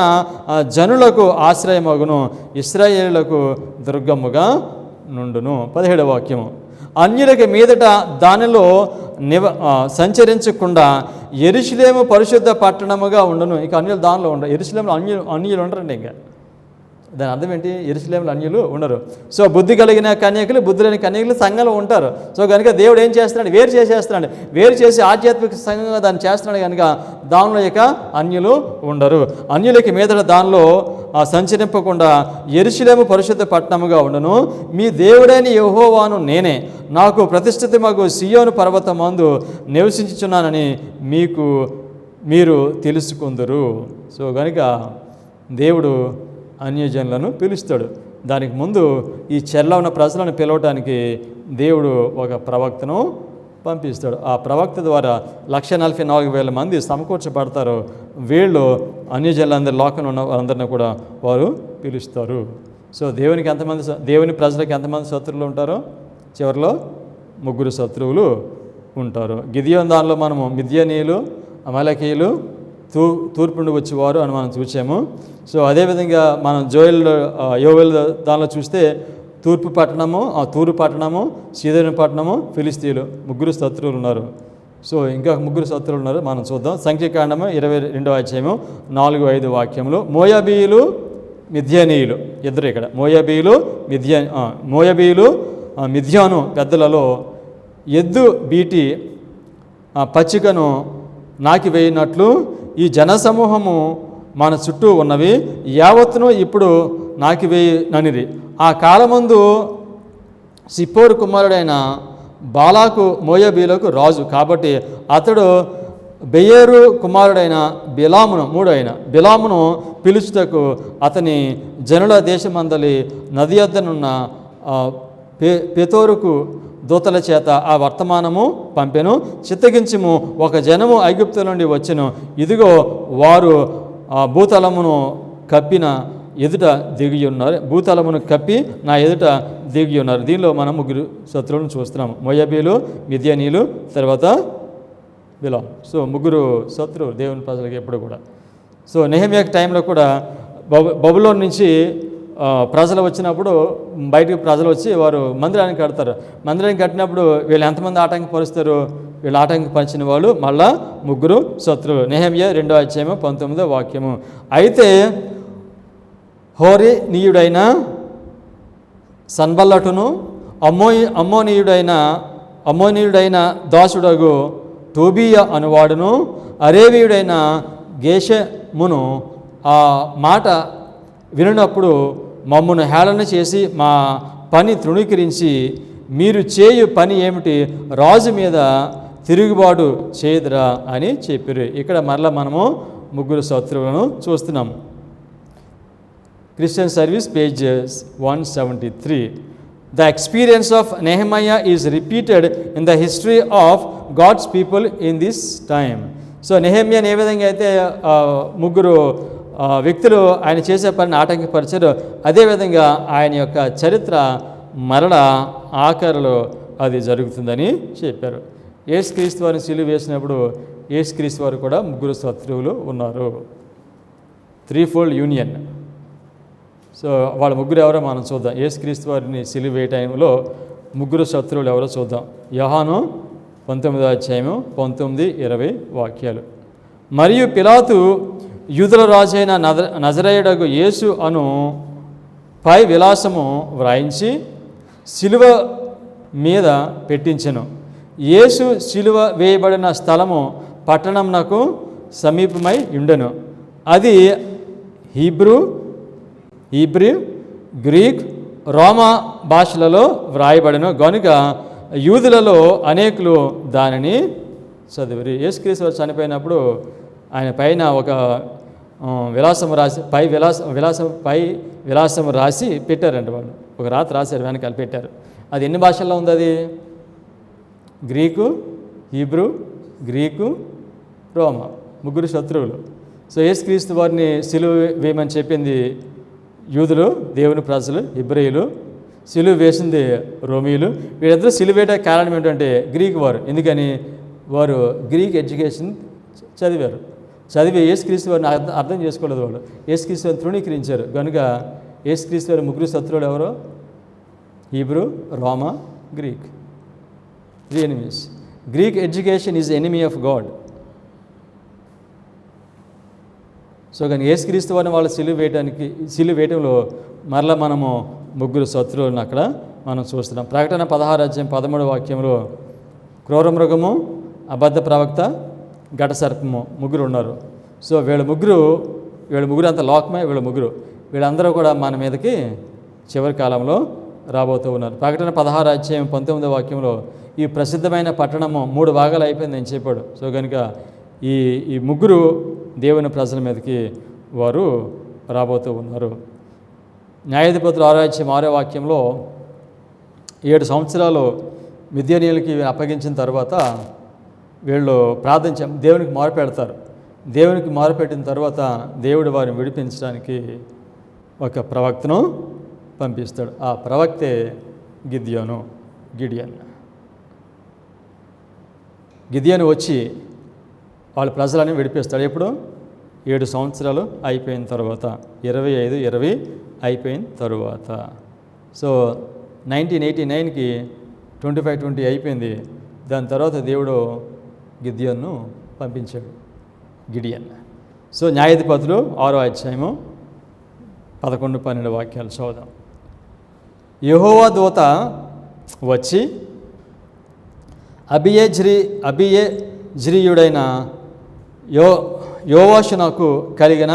జనులకు ఆశ్రయమగును, ఇశ్రాయేలులకు దుర్గముగా నుండును. 17వ వాక్యము, అన్యులకి మీదట దానిలో సంచరించకుండా యెరూషలేము పరిశుద్ధ పట్టణముగా ఉండును. ఇక అన్యులు దానిలో ఉండరు. యెరూషలేములో అన్యులు ఉండరండి. ఇంకా దాని అర్థం ఏంటి? యెరూషలేములో అన్యులు ఉండరు. సో బుద్ధి కలిగిన కన్యకులు, బుద్ధి లేని కన్యకులు సంఘంలో ఉంటారు. సో కనుక దేవుడు ఏం చేస్తున్నాడు? వేరు చేసేస్తున్నాడు. వేరు చేసి ఆధ్యాత్మిక సంఘంగా దాన్ని చేస్తున్నాడు కనుక దానిలో ఇక అన్యులు ఉండరు. అన్యులకి మీదట దానిలో సంచరింపకుండా యెరూషలేము పరిశుద్ధ పట్టణముగా ఉండును. మీ దేవుడైన యెహోవాను నేనే, నాకు ప్రతిష్ఠితమగు సియోను పర్వతమందు నివసించుచున్నానని మీరు తెలుసుకుందరు. సో కనుక దేవుడు అన్యజనులను పిలుస్తాడు. దానికి ముందు ఈ చెరలో ఉన్న ప్రజలను పిలవటానికి దేవుడు ఒక ప్రవక్తను పంపిస్తాడు. ఆ ప్రవక్త ద్వారా 144,000 మంది సమకూర్చబడతారు. వీళ్ళు అన్యజనులందరి లోకంలో ఉన్న వారందరినీ కూడా వారు పిలుస్తారు. సో దేవుని ప్రజలకు ఎంతమంది శత్రువులు ఉంటారో? చివరిలో 3 శత్రువులు ఉంటారు. గిదియోను దానిలో మనము మిద్యానీయులు, అమలకీయులు, తూర్పు నుండి వచ్చేవారు అని మనం చూసాము. సో అదేవిధంగా మనం యోవేల్ దానిలో చూస్తే తూర్పు పట్టణము, సీదోను పట్టణము, ఫిలిస్తీయులు 3 శత్రువులు ఉన్నారు. సో ఇంకా 3 శత్రువులు ఉన్నారు, మనం చూద్దాం. సంఖ్యాకాండము 22వ అధ్యాయము 4-5 వాక్యములు. మోయాబీయులు, మిద్యానీయులు ఇద్దరు ఇక్కడ. మోయాబీయులు మిద్యాను పెద్దలలో ఎద్దు బీటి పచ్చికను నాకివేయినట్లు ఈ జనసమూహము మన చుట్టూ ఉన్నవి యావత్తును ఇప్పుడు నాకివేయననిది. ఆ కాలమందు సిప్పోరు కుమారుడైన బాలాకు మోయాబీలకు రాజు. కాబట్టి అతడు బెయేరు కుమారుడైన బిలామును పిలుచుటకు అతని జనుల దేశమందలి నది యొద్దనున్న పెతోరుకు దూతల చేత ఆ వర్తమానము పంపెను. చిత్తగించుము, ఒక జనము ఐగుప్తు నుండి వచ్చెను, ఇదిగో వారు భూతలమును కప్పిన ఎదుట దిగి ఉన్నారు, భూతలమును కప్పి నా ఎదుట దిగి ఉన్నారు. దీనిలో మనం 3 శత్రువులను చూస్తున్నాము. మోయాబీలు, మిద్యానీయులు, తర్వాత బిలాము. సో 3 శత్రువులు దేవుని ప్రజలకు ఎప్పుడు కూడా. సో నెహెమ్యా టైంలో కూడా బబులోన్ నుంచి ప్రజలు వచ్చినప్పుడు బయటికి ప్రజలు వచ్చి వారు మందిరానికి కడతారు. మందిరానికి కట్టినప్పుడు వీళ్ళు ఎంతమంది ఆటంకపరుస్తారు? వీళ్ళు ఆటంకపరిచిన వాళ్ళు మళ్ళా 3 శత్రువులు. నెహెమ్యా 2వ అధ్యాయము 19వ వాక్యము. అయితే హోరీనీయుడైన సన్బల్లటును, అమ్మోనీయుడైన దాసుడగు టోబియా అనువాడును, అరేబీయుడైన గేషమును ఆ మాట వినప్పుడు మమ్మను హేళన చేసి మా పని తృణీకరించి, మీరు చేయు పని ఏమిటి? రాజు మీద తిరుగుబాటు చేయదురా అని చెప్పారు. ఇక్కడ మరలా మనము ముగ్గురు శత్రువులను చూస్తున్నాం. Christian service pages 173. The experience of Nehemiah is repeated in the history of God's people in this time. So నెహెమ్యాని ఏ విధంగా అయితే ముగ్గురు వ్యక్తులు ఆయన చేసే పనిని ఆటంకపరిచారో, అదేవిధంగా ఆయన యొక్క చరిత్ర మరల ఆఖరిలో అది జరుగుతుందని చెప్పారు. యేసుక్రీస్తు వారిని సిలువ వేసినప్పుడు యేసుక్రీస్తు వారు కూడా ముగ్గురు శత్రువులు ఉన్నారు. 3-fold union. సో వాళ్ళ ముగ్గురు ఎవరో మనం చూద్దాం. యేసుక్రీస్తు వారిని సిలువ వేయ టైంలో ముగ్గురు శత్రువులు ఎవరో చూద్దాం. యోహాను 19వ అధ్యాయము 19-20 వాక్యాలు. మరియు పిలాతు యూదుల రాజైన నజరేయుడగు యేసు అను పై విలాసము వ్రాయించి సిలువ మీద పెట్టించెను. యేసు సిలువ వేయబడిన స్థలము పట్టణంనకు సమీపమై ఉండెను. అది హీబ్రూ, గ్రీక్, రోమా భాషలలో వ్రాయబడెను గనుక యూదులలో అనేకులు దానిని చదివిరి. యేసుక్రీస్తు వారు చనిపోయినప్పుడు ఆయన పైన ఒక విలాసం రాసి విలాసం రాసి పెట్టారంట. వాళ్ళు ఒక రాత్రి రాశారు, వెనకాల పెట్టారు. అది ఎన్ని భాషల్లో ఉంది? అది గ్రీకు, హీబ్రూ, గ్రీకు, రోమా, ముగ్గురు శత్రువులు. సో యేసుక్రీస్తు వారిని సిలువ వేయమని చెప్పింది యూదులు, దేవుని ప్రజలు, ఇబ్రాయిలు. సిలువ వేసింది రోమీయులు. వీళ్ళిద్దరూ సిలువ వేయడానికి కారణం ఏంటంటే గ్రీకు వారు. ఎందుకని? వారు గ్రీక్ ఎడ్యుకేషన్ చదివారు. చదివి యేసుక్రీస్తు వారిని అర్థం చేసుకోలేదు. వాళ్ళు యేసుక్రీస్తు వారిని తృణీకరించారు. కనుక యేసుక్రీస్తు వారి ముగ్గురు శత్రువులు ఎవరో? Hebrew, Roma, Greek. 3 enemies. Greek education is the enemy of God. So కానీ యేసుక్రీస్తు వారిని వాళ్ళు సిలువ వేయటంలో మరలా మనము ముగ్గురు శత్రువులను అక్కడ మనం చూస్తున్నాం. ప్రకటన 16:13 వాక్యంలో క్రూర మృగము, అబద్ధ ప్రవక్త, ఘట సర్పము ముగ్గురు ఉన్నారు. సో వీళ్ళ ముగ్గురు అంత లోకమే. వీళ్ళందరూ కూడా మన మీదకి చివరి కాలంలో రాబోతూ ఉన్నారు. ప్రకటన 16:19 వాక్యంలో ఈ ప్రసిద్ధమైన పట్టణము 3 భాగాలు అయిపోయింది అని చెప్పాడు. సో కనుక ఈ ముగ్గురు దేవుని ప్రజల మీదకి వారు రాబోతూ ఉన్నారు. న్యాయాధిపతులు 6 వాక్యంలో 7 సంవత్సరాలు మిద్యానీయులకి అప్పగించిన తర్వాత వీళ్ళు దేవునికి మొరపెడతారు. దేవునికి మొరపెట్టిన తర్వాత దేవుడు వారిని విడిపించడానికి ఒక ప్రవక్తను పంపిస్తాడు. ఆ ప్రవక్తే గిద్యోను. గిద్యోను వచ్చి వాళ్ళ ప్రజలని విడిపిస్తాడు. ఎప్పుడు? 7 సంవత్సరాలు అయిపోయిన తర్వాత, 25-20 అయిపోయిన తరువాత. సో 1989కి 25-20 అయిపోయింది. దాని తర్వాత దేవుడు గిద్యోన్ను పంపించాడు. సో న్యాయాధిపతులు 6వ అధ్యాయము 11-12 వాక్యాలు చదువుదాం. యెహోవా దూత వచ్చి అబియెజ్రీయుడైన యోవాషునకు కలిగిన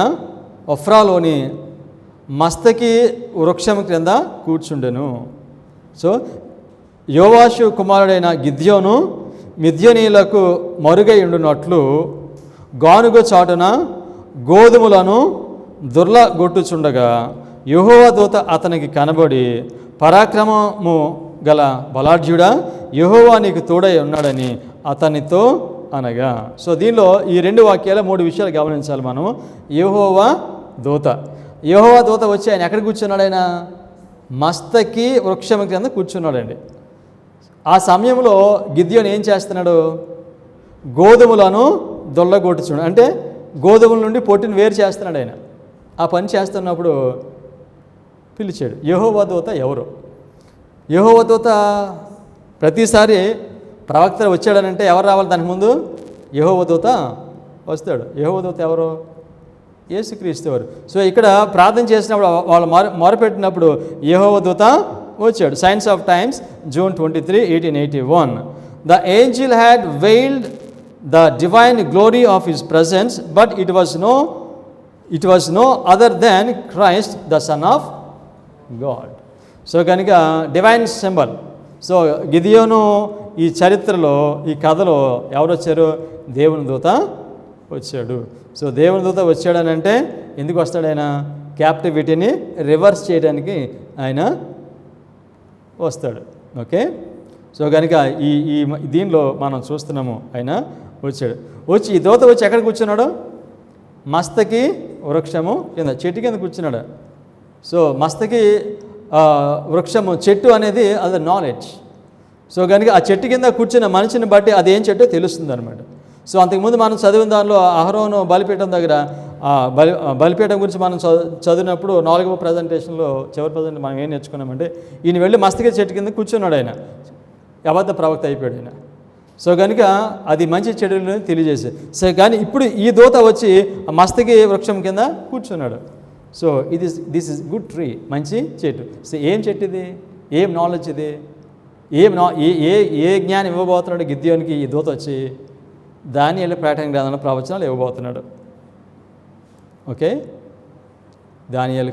ఒఫ్రాలోని మస్తకి వృక్షం క్రింద కూర్చుండెను. సో యోవాషు కుమారుడైన గిద్యోను మిద్యానీయులకు మరుగై ఉండునట్లు గానుగ చాటున గోధుమలను దుర్లగొట్టుచుండగా యెహోవా దూత అతనికి కనబడి, పరాక్రమము గల బలాఢ్యుడా, యెహోవా నీకు తోడై ఉన్నాడని అతనితో అనగా. సో దీనిలో ఈ 2 వాక్యాల 3 విషయాలు గమనించాలి మనం. యెహోవా దూత వచ్చి ఆయన ఎక్కడ కూర్చున్నాడు? ఆయన మస్తకి వృక్షం కింద కూర్చున్నాడండి. ఆ సమయంలో గిద్యోను ఏం చేస్తున్నాడు? గోధుమలను దొల్లగొట్టుచున్నాడు. అంటే గోధుమల నుండి పొట్టును వేరు చేస్తున్నాడు ఆయన. ఆ పని చేస్తున్నప్పుడు పిలిచాడు. యెహోవా దూత ఎవరు? యెహోవా దూత ప్రతిసారి ప్రవక్త వచ్చాడనంటే ఎవరు రావాలి? దానికి ముందు యెహోవా దూత వస్తాడు. యెహోవా దూత ఎవరు? యేసుక్రీస్తు వారు. సో ఇక్కడ ప్రార్థన చేసినప్పుడు వాళ్ళు మొరపెట్టినప్పుడు యెహోవా దూత వచ్చాడు. Science of times, June 23, 1881. The angel had veiled the divine glory of his presence, but it was no other than Christ, the Son of God. So కనుక డివైన్ సింబల్. సో గిద్యోను ఈ చరిత్రలో ఈ కథలో ఎవరు వచ్చారు? దేవుని దూత వచ్చాడు. సో దేవుని దూత వచ్చాడని అంటే ఎందుకు వస్తాడు? ఆయన క్యాప్టివిటీని రివర్స్ చేయడానికి ఆయన వస్తాడు. ఓకే, సో కనుక ఈ ఈ దీనిలో మనం చూస్తున్నాము ఆయన వచ్చాడు. వచ్చి ఈ దూత వచ్చి ఎక్కడ కూర్చున్నాడు? మస్తకి వృక్షము కింద, చెట్టు కింద కూర్చున్నాడు. సో మస్తకి వృక్షము, చెట్టు అనేది అది నాలెడ్జ్. సో కనుక ఆ చెట్టు కింద కూర్చున్న మనిషిని బట్టి అది ఏం చెట్టో తెలుస్తుంది అనమాట. సో అంతకుముందు మనం చదివిన దానిలో అహరోను బలిపీఠం దగ్గర బలిపీఠం గురించి మనం చదివినప్పుడు 4వ ప్రజెంటేషన్లో చివరి ప్రజెంట్ మనం ఏం నేర్చుకున్నామంటే ఈయన వెళ్ళి మస్తకి చెట్టు కింద కూర్చున్నాడు. ఆయన అబద్ధ ప్రవక్త అయిపోయాడు ఆయన. సో కనుక అది మంచి చెడులను తెలియజేసే. సో కానీ ఇప్పుడు ఈ దూత వచ్చి ఆ మస్తకి వృక్షం కింద కూర్చున్నాడు. So this is good tree, మంచి చెట్టు. సో ఏం చెట్టు ఇది? ఏం నాలెడ్జ్ ఇది? ఏ జ్ఞానం ఇవ్వబోతున్నాడు గిద్యోనికి ఈ దూత వచ్చి? దానియేలు ప్రకటన గ్రంథంలో ప్రవచనాలు ఇవ్వబోతున్నాడు. ఓకే, దానియేలు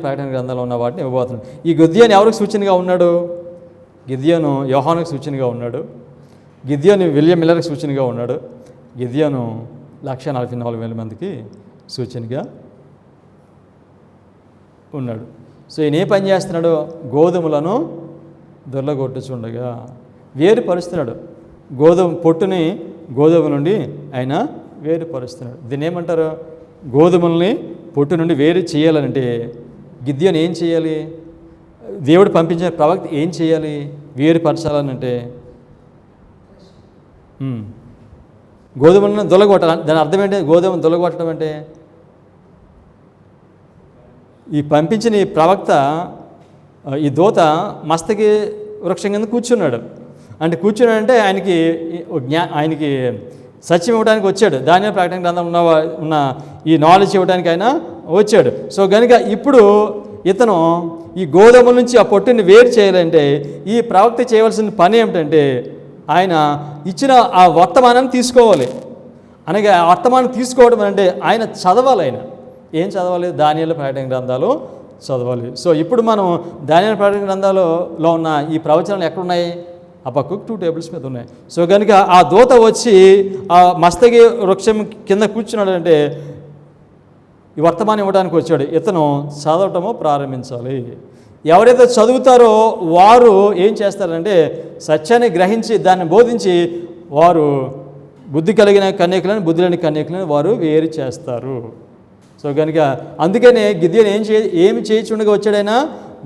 ప్రకటన గ్రంథంలో ఉన్న వాటిని ఇవ్వబోతున్నాడు. ఈ గిద్యోను ఎవరికి సూచనగా ఉన్నాడు? గిద్యోను యోహానుకు సూచనగా ఉన్నాడు. గిద్యోను విలియం మిల్లర్కి సూచనగా ఉన్నాడు. గిద్యోను 144,000 మందికి సూచనగా ఉన్నాడు. సో ఈయన ఏ పని చేస్తున్నాడు? గోధుమలను దొర్లగొట్టుచుండగా వేరుపరుస్తున్నాడు. పొట్టుని గోధుమ నుండి ఆయన వేరుపరుస్తున్నాడు. దీన్ని ఏమంటారు? గోధుమల్ని పొట్టు నుండి వేరు చేయాలంటే గిద్యోను ఏం చేయాలి? దేవుడు పంపించిన ప్రవక్త ఏం చేయాలి? వేరుపరచాలనంటే గోధుమలను దొలగొట్టాలి. దాని అర్థం ఏంటి? గోధుమను దొలగొట్టడం అంటే ఈ పంపించిన ఈ ప్రవక్త, ఈ దూత మస్తకి వృక్షం కింద కూర్చున్నాడు. అంటే కూర్చున్నాడంటే ఆయనకి సత్యం ఇవ్వడానికి వచ్చాడు. దానియేలు ప్రకటన గ్రంథం ఉన్న ఈ నాలెడ్జ్ ఇవ్వడానికి ఆయన వచ్చాడు. సో కనుక ఇప్పుడు ఇతను ఈ గోధుమల నుంచి ఆ పొట్టుని వేరు చేయాలంటే ఈ ప్రవక్త చేయవలసిన పని ఏమిటంటే ఆయన ఇచ్చిన ఆ వర్తమానాన్ని తీసుకోవాలి. అనగా ఆ వర్తమానం తీసుకోవడం అంటే ఆయన చదవాలి. ఆయన ఏం చదవాలి? దానియేలు ప్రకటన గ్రంథాలు చదవాలి. సో ఇప్పుడు మనం దానియేలు ప్రకటన గ్రంథాలలో ఉన్న ఈ ప్రవచనాలు ఎక్కడున్నాయి? ఆ పక్కకు 2 టేబుల్స్ మీద ఉన్నాయి. సో కనుక ఆ దూత వచ్చి ఆ మస్తకి వృక్షం కింద కూర్చున్నాడంటే ఈ వర్తమానం ఇవ్వడానికి వచ్చాడు. ఇతను చదవటము ప్రారంభించాలి. ఎవరైతే చదువుతారో వారు ఏం చేస్తారంటే సత్యాన్ని గ్రహించి దాన్ని బోధించి వారు బుద్ధి కలిగిన కన్యకులను, బుద్ధి లేని కన్యకులను వారు వేరు చేస్తారు. సో కనుక అందుకనే గిద్యోను ఏమి చేయించుండగా వచ్చాడైనా?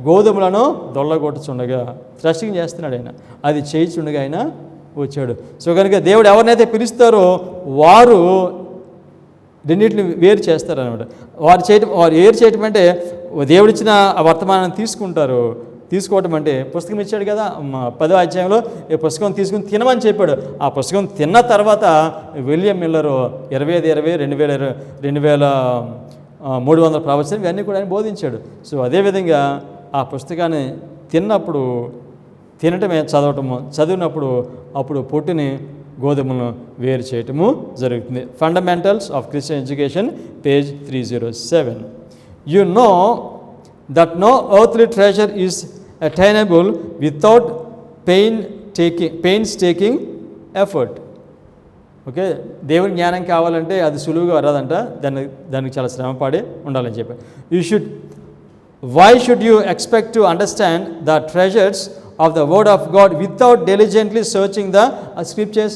గోధుమలను దొల్లగొట్టుచుండగా, థ్రెషింగ్ చేస్తున్నాడు ఆయన. అది చేయించుండగా ఆయన వచ్చాడు. సో కనుక దేవుడు ఎవరినైతే పిలుస్తారో వారు రెండింటిని వేరు చేస్తారనమాట. వారు వేరు చేయటం అంటే దేవుడిచ్చిన ఆ వర్తమానాన్ని తీసుకుంటారు. తీసుకోవటం అంటే పుస్తకం ఇచ్చాడు కదా 10వ అధ్యాయంలో, ఈ పుస్తకం తీసుకుని తినమని చెప్పాడు. ఆ పుస్తకం తిన్న తర్వాత విలియం మిల్లరు 25,300 ప్రవచనం ఇవన్నీ కూడా ఆయన బోధించాడు. సో అదేవిధంగా ఆ పుస్తకాన్ని తినటమే చదివినప్పుడు అప్పుడు పొట్టుని గోధుమలను వేరు చేయటము జరుగుతుంది. Fundamentals of Christian education, page 307. You know that no earthly treasure is attainable without painstaking effort. Okay, దేవుని జ్ఞానం కావాలంటే అది సులువుగా రాదంట. దానికి చాలా శ్రమపడి ఉండాలని చెప్పి. Why should you expect to understand the treasures of the word of God without diligently searching the scriptures?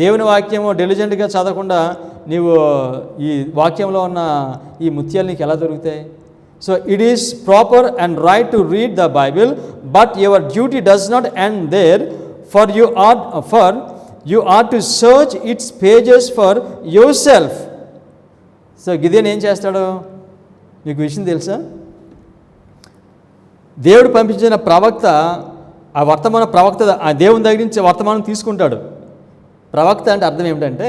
దేవుని వాక్యము డెలిజెంట్గా చదవకుండా నీవు ఈ వాక్యంలో ఉన్న ఈ ముత్యాలు నీకు ఎలా దొరుకుతాయి? So it is proper and right to read the Bible, but your duty does not end there. For you are to search its pages for yourself. So గిద్యోను ఏం చేస్తాడు? మీకు విషయం తెలుసా? దేవుడు పంపించిన ప్రవక్త ఆ దేవుని దగ్గర నుంచి వర్తమానం తీసుకుంటాడు. ప్రవక్త అంటే అర్థం ఏమిటంటే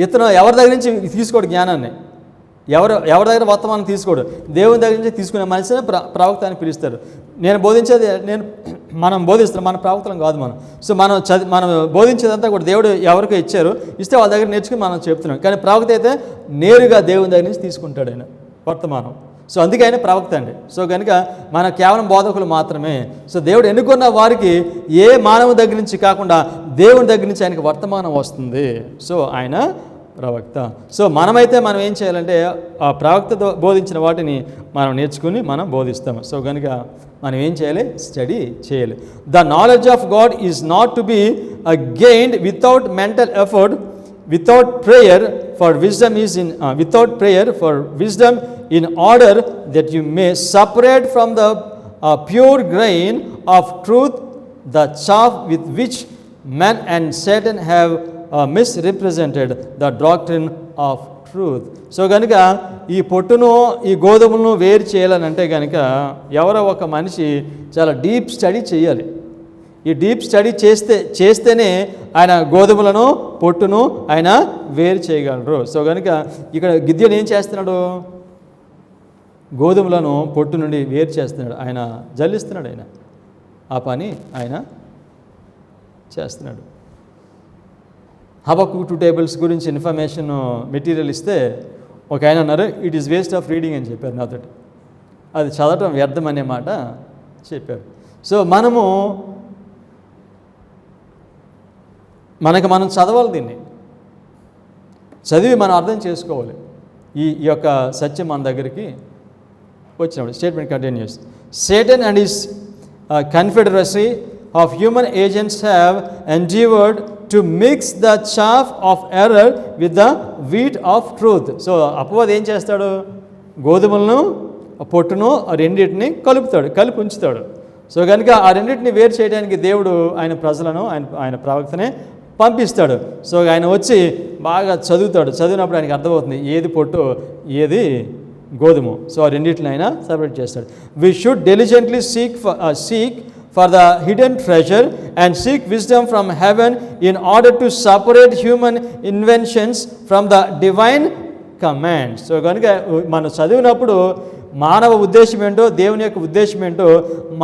ఇతను ఎవరి దగ్గర నుంచి తీసుకోడు జ్ఞానాన్ని, ఎవరి దగ్గర వర్తమానం తీసుకోడు, దేవుని దగ్గర నుంచి తీసుకునే మనిషిని ప్రవక్త అని పిలుస్తారు. మనం బోధిస్తాం, మన ప్రవక్తలం కాదు మనం. సో మనం బోధించేదంతా కూడా దేవుడు ఎవరికో ఇచ్చారు, ఇస్తే వాళ్ళ దగ్గర నేర్చుకుని మనం చెప్తున్నాం. కానీ ప్రవక్త అయితే నేరుగా దేవుని దగ్గర నుంచి తీసుకుంటాడు ఆయన వర్తమానం. సో అందుకే ఆయన ప్రవక్త అండి. సో కనుక మన కేవలం బోధకులు మాత్రమే. సో దేవుడు ఎన్నుకున్న వారికి ఏ మానవ దగ్గర నుంచి కాకుండా దేవుని దగ్గర నుంచి ఆయనకి వర్తమానం వస్తుంది. సో ఆయన ప్రవక్త. సో మనమైతే మనం ఏం చేయాలంటే ఆ ప్రవక్త బోధించిన వాటిని మనం నేర్చుకుని మనం బోధిస్తాము. సో కనుక మనం ఏం చేయాలి? స్టడీ చేయాలి. The knowledge of God is not to be gained without mental effort, without prayer for wisdom is in without prayer for wisdom in order that you may separate from the pure grain of truth the chaff with which man and Satan have misrepresented the doctrine of truth. So కనుక ఈ పొట్టును ఈ గోధుమలను వేరు చేయాలనంటే కనుక ఎవరో ఒక మనిషి చాలా డీప్ స్టడీ చేయాలి. ఈ డీప్ స్టడీ చేస్తేనే ఆయన గోధుమలను పొట్టును ఆయన వేరు చేయగలరు. సో కనుక ఇక్కడ గిద్యోను ఏం చేస్తున్నాడు? గోధుమలను పొట్టు నుండి వేరు చేస్తున్నాడు. ఆయన జల్లిస్తున్నాడు. ఆయన ఆ పని ఆయన చేస్తున్నాడు. హబక్కూకు 2 tables గురించి ఇన్ఫర్మేషన్ మెటీరియల్ ఇస్తే ఒక ఆయన అన్నారు, it is waste of reading అని చెప్పారు నాతో. అది చదవటం వ్యర్థం అనే మాట చెప్పారు. సో మనం చదవాలి, దీన్ని చదివి మనం అర్థం చేసుకోవాలి. ఈ యొక్క సత్యం మన దగ్గరికి వచ్చినప్పుడు. Statement continuous. Satan and his confederacy of human agents have endeavored to mix the chaff of error with the wheat of truth. So అపవాది ఏం చేస్తాడు? గోధుమలను పొట్టును రెండింటిని కలిపి ఉంచుతాడు. సో కనుక ఆ రెండింటిని వేరు చేయడానికి దేవుడు ఆయన ప్రజలను ఆయన ప్రవక్తనే పంపిస్తాడు. సో ఆయన వచ్చి బాగా చదివినప్పుడు ఆయనకి అర్థమవుతుంది ఏది పొట్టు ఏది గోధుమ. సో ఆ రెండింటిని ఆయన సపరేట్ చేస్తాడు. We should diligently seek for the hidden treasure and seek wisdom from heaven in order to separate human inventions from the divine commands. So కనుక మనం చదివినప్పుడు మానవ ఉద్దేశం ఏంటో, దేవుని యొక్క ఉద్దేశం ఏంటో,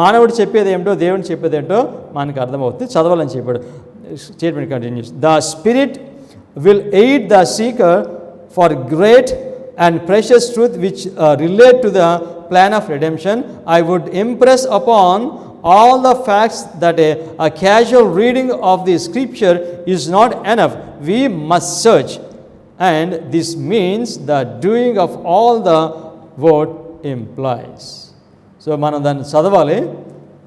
మానవుడు చెప్పేది ఏమిటో, దేవుని చెప్పేది ఏంటో మనకు అర్థమవుతుంది. చదవాలని చెప్పాడు. Statement continues. The Spirit will aid the seeker for great and precious truth which relate to the plan of redemption. I would impress upon all the facts that a casual reading of the scripture is not enough. We must search, and this means the doing of all the word implies. So మనం దాన్ని చదవాలి,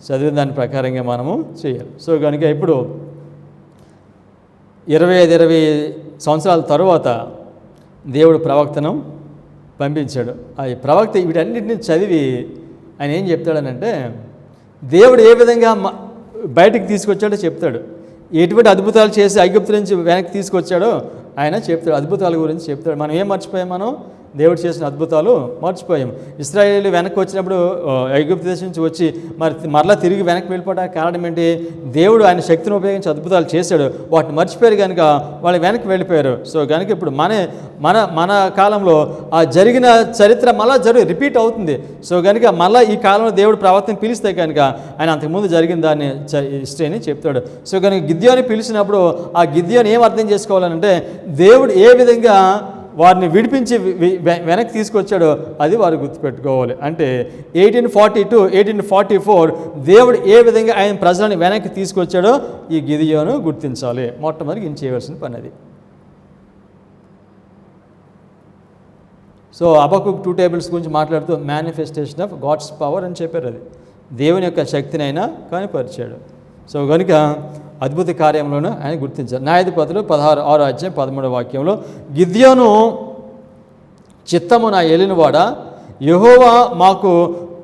చదివిన దాని ప్రకారంగా మనము చేయాలి. So కనుక ఇప్పుడు 25 సంవత్సరాల తరువాత దేవుడు ప్రవక్తను పంపించాడు. ఆ ప్రవక్త వీటన్నిటిని చదివి ఆయన ఏం చెప్తాడనంటే దేవుడు ఏ విధంగా బయటికి తీసుకొచ్చాడో చెప్తాడు. ఎటువంటి అద్భుతాలు చేసి ఐగుప్తు నుంచి వెనక్కి తీసుకొచ్చాడో ఆయన చెప్తాడు. అద్భుతాల గురించి చెప్తాడు. మనం ఏం మర్చిపోయాం? మనం దేవుడు చేసిన అద్భుతాలు మర్చిపోయాం. ఇశ్రాయేలు వెనక్కి వచ్చినప్పుడు ఐగుప్తు దేశం నుంచి వచ్చి మరలా తిరిగి వెనక్కి వెళ్ళిపోవడానికి కారణం ఏంటి? దేవుడు ఆయన శక్తిని ఉపయోగించి అద్భుతాలు చేశాడు. వాటిని మర్చిపోయారు కనుక వాళ్ళు వెనక్కి వెళ్ళిపోయారు. సో కనుక ఇప్పుడు మన కాలంలో ఆ జరిగిన చరిత్ర మళ్ళీ రిపీట్ అవుతుంది. సో కనుక మళ్ళీ ఈ కాలంలో దేవుడు ప్రవక్తని పిలిస్తే కనుక ఆయన అంతకుముందు జరిగిన దాన్ని హిస్టరీ అని చెప్తాడు. సో కనుక గిద్యోని పిలిచినప్పుడు ఆ గిద్యోని ఏం అర్థం చేసుకోవాలంటే దేవుడు ఏ విధంగా వారిని విడిపించి వెనక్కి తీసుకొచ్చాడో అది వారు గుర్తుపెట్టుకోవాలి. అంటే 1844 దేవుడు ఏ విధంగా ఆయన ప్రజలను వెనక్కి తీసుకొచ్చాడో ఈ గిదియోను గుర్తించాలి. మొట్టమొదటి ఈయన చేయవలసిన పని అది. సో హబక్కూకు 2 tables గురించి మాట్లాడుతూ మేనిఫెస్టేషన్ ఆఫ్ గాడ్స్ పవర్ అని చెప్పారు. అది దేవుని యొక్క శక్తిని అయినా కనపరిచాడు. సో కనుక అద్భుత కార్యంలోనూ ఆయన గుర్తించారు. న్యాయాధిపతులు 16:13 గిద్యోను చిత్తము నా ఏలినవాడ యెహోవా మాకు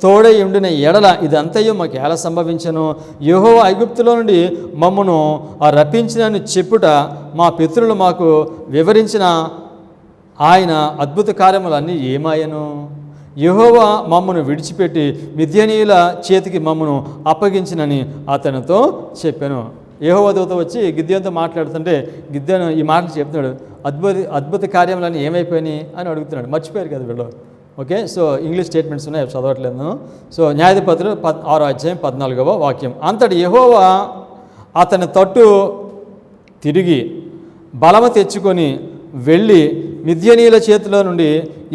తోడై ఉండిన ఎడల ఇదంతయు మాకు ఎలా సంభవించను? యెహోవా ఐగుప్తులో నుండి మమ్మను రప్పించినని చెప్పుట మా పితరులు మాకు వివరించిన ఆయన అద్భుత కార్యములన్నీ ఏమాయను? యెహోవా మమ్మను విడిచిపెట్టి మిద్యానీయుల చేతికి మమ్మను అప్పగించినని అతనితో చెప్పాను. యెహోవా దూత వచ్చి గిద్యోనుతో మాట్లాడుతుంటే గిద్యోను ఈ మాటలు చెప్తున్నాడు. అద్భుత కార్యములన్నీ ఏమైపోయినాయి అని అడుగుతున్నాడు. మర్చిపోయారు కదా వీళ్ళు. ఓకే, సో ఇంగ్లీష్ స్టేట్మెంట్స్ ఉన్నాయి, చదవట్లేదు. సో న్యాయాధిపతులు 6:14 అంతటి యెహోవా అతని తట్టు తిరిగి బలము తెచ్చుకొని వెళ్ళి మిద్యనీయుల చేతిలో నుండి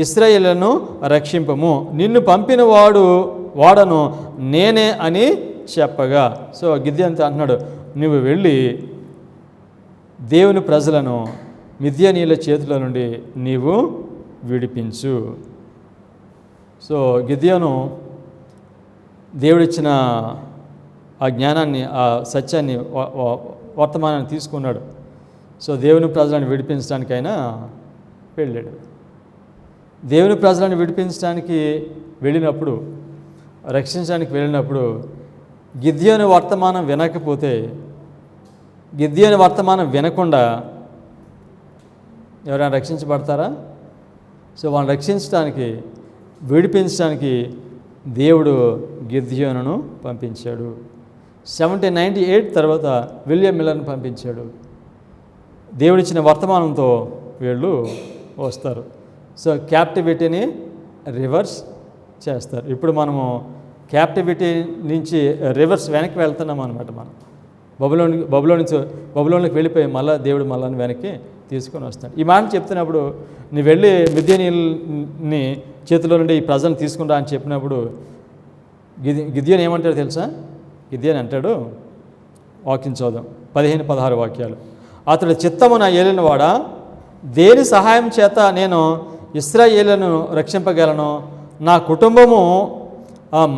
ఇశ్రాయేలును రక్షింపము, నిన్ను పంపిన వాడను నేనే అని చెప్పగా. సో గిద్యోనుతో అంటున్నాడు, నువ్వు వెళ్ళి దేవుని ప్రజలను మిద్యానీయుల చేతిలో నుండి నీవు విడిపించు. సో గిద్యోను దేవుడిచ్చిన ఆ జ్ఞానాన్ని, ఆ సత్యాన్ని, వర్తమానాన్ని తీసుకున్నాడు. సో దేవుని ప్రజలను విడిపించడానికైనా వెళ్ళాడు. దేవుని ప్రజలను విడిపించడానికి వెళ్ళినప్పుడు, రక్షించడానికి వెళ్ళినప్పుడు గిద్యోను వర్తమానం వినకపోతే, గిద్యోను వర్తమానం వినకుండా ఎవరైనా రక్షించబడతారా? సో వాళ్ళని రక్షించడానికి, విడిపించడానికి దేవుడు గిద్యోనును పంపించాడు. 1798 తర్వాత విలియం మిల్లర్ని పంపించాడు. దేవుడిచ్చిన వర్తమానంతో వీళ్ళు వస్తారు. సో క్యాప్టివిటీని రివర్స్ చేస్తారు. ఇప్పుడు మనము క్యాప్టివిటీ నుంచి రివర్స్ వెనక్కి వెళ్తున్నాం అనమాట. మనం బబులోనికి వెళ్ళిపోయి మళ్ళీ దేవుడు మళ్ళీ వెనక్కి తీసుకొని వస్తాడు. ఈ మాట చెప్తున్నప్పుడు, నువ్వు వెళ్ళి మిద్యానీయుల్ని చేతిలో నుండి ఈ ప్రజలను తీసుకుంటా అని చెప్పినప్పుడు గిద్యోను ఏమంటాడో తెలుసా? గిద్యోను అంటాడు, వాక్యం చదువు 15-16 వాక్యాలు. అతడు చిత్తమున ఏలినవాడా, దేని సహాయం చేత నేను ఇశ్రాయేలును రక్షింపగలను? నా కుటుంబము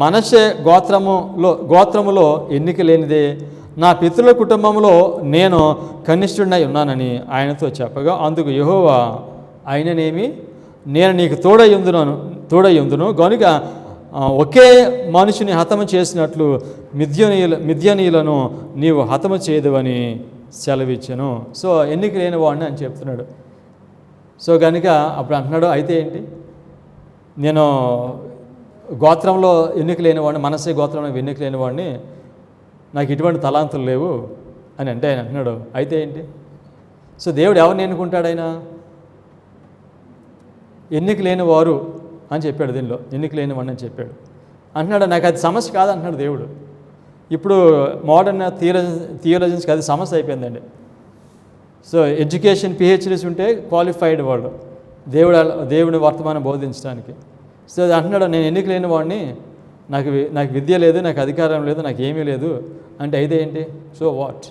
మనషే గోత్రములో ఎన్నిక లేనిదే, నా పితరుల కుటుంబంలో నేను కనిష్ఠుడినై ఉన్నానని ఆయనతో చెప్పగా, అందుకు యెహోవా ఆయననేమి, నేను నీకు తోడయ్యుందును గనుక ఒకే మనుషుని హతము చేసినట్లు మిద్యానీయులను నీవు హతము చేయదువని సెలవిచ్చాను. సో ఎన్నిక లేని వాడిని అని చెప్తున్నాడు. సో కనుక అప్పుడు అంటున్నాడు, అయితే ఏంటి, నేను గోత్రంలో ఎన్నిక లేనివాడిని, మనసే గోత్రంలో ఎన్నిక లేనివాడిని, నాకు ఇటువంటి తలాంతులు లేవు అని అంటే ఆయన అంటున్నాడు, అయితే ఏంటి? సో దేవుడు ఎవరిని ఎన్నుకుంటాడు? ఆయన ఎన్నిక లేనివారు అని చెప్పాడు. దీనిలో ఎన్నిక లేనివాడిని అని చెప్పాడు. అంటున్నాడు, నాకు అది సమస్య కాదు అంటున్నాడు దేవుడు. ఇప్పుడు మోడర్న్ థియాలజీస్కి అది సమస్య అయిపోయిందండి. సో ఎడ్యుకేషన్ పిహెచ్డీస్ ఉంటే క్వాలిఫైడ్ వాళ్ళు దేవుని వర్తమానం బోధించడానికి. సో అది అంటున్నాడు, నేను ఎన్నిక లేని వాడిని, నాకు విద్య లేదు, నాకు అధికారం లేదు, నాకు ఏమీ లేదు అంటే అయితే ఏంటి? So what?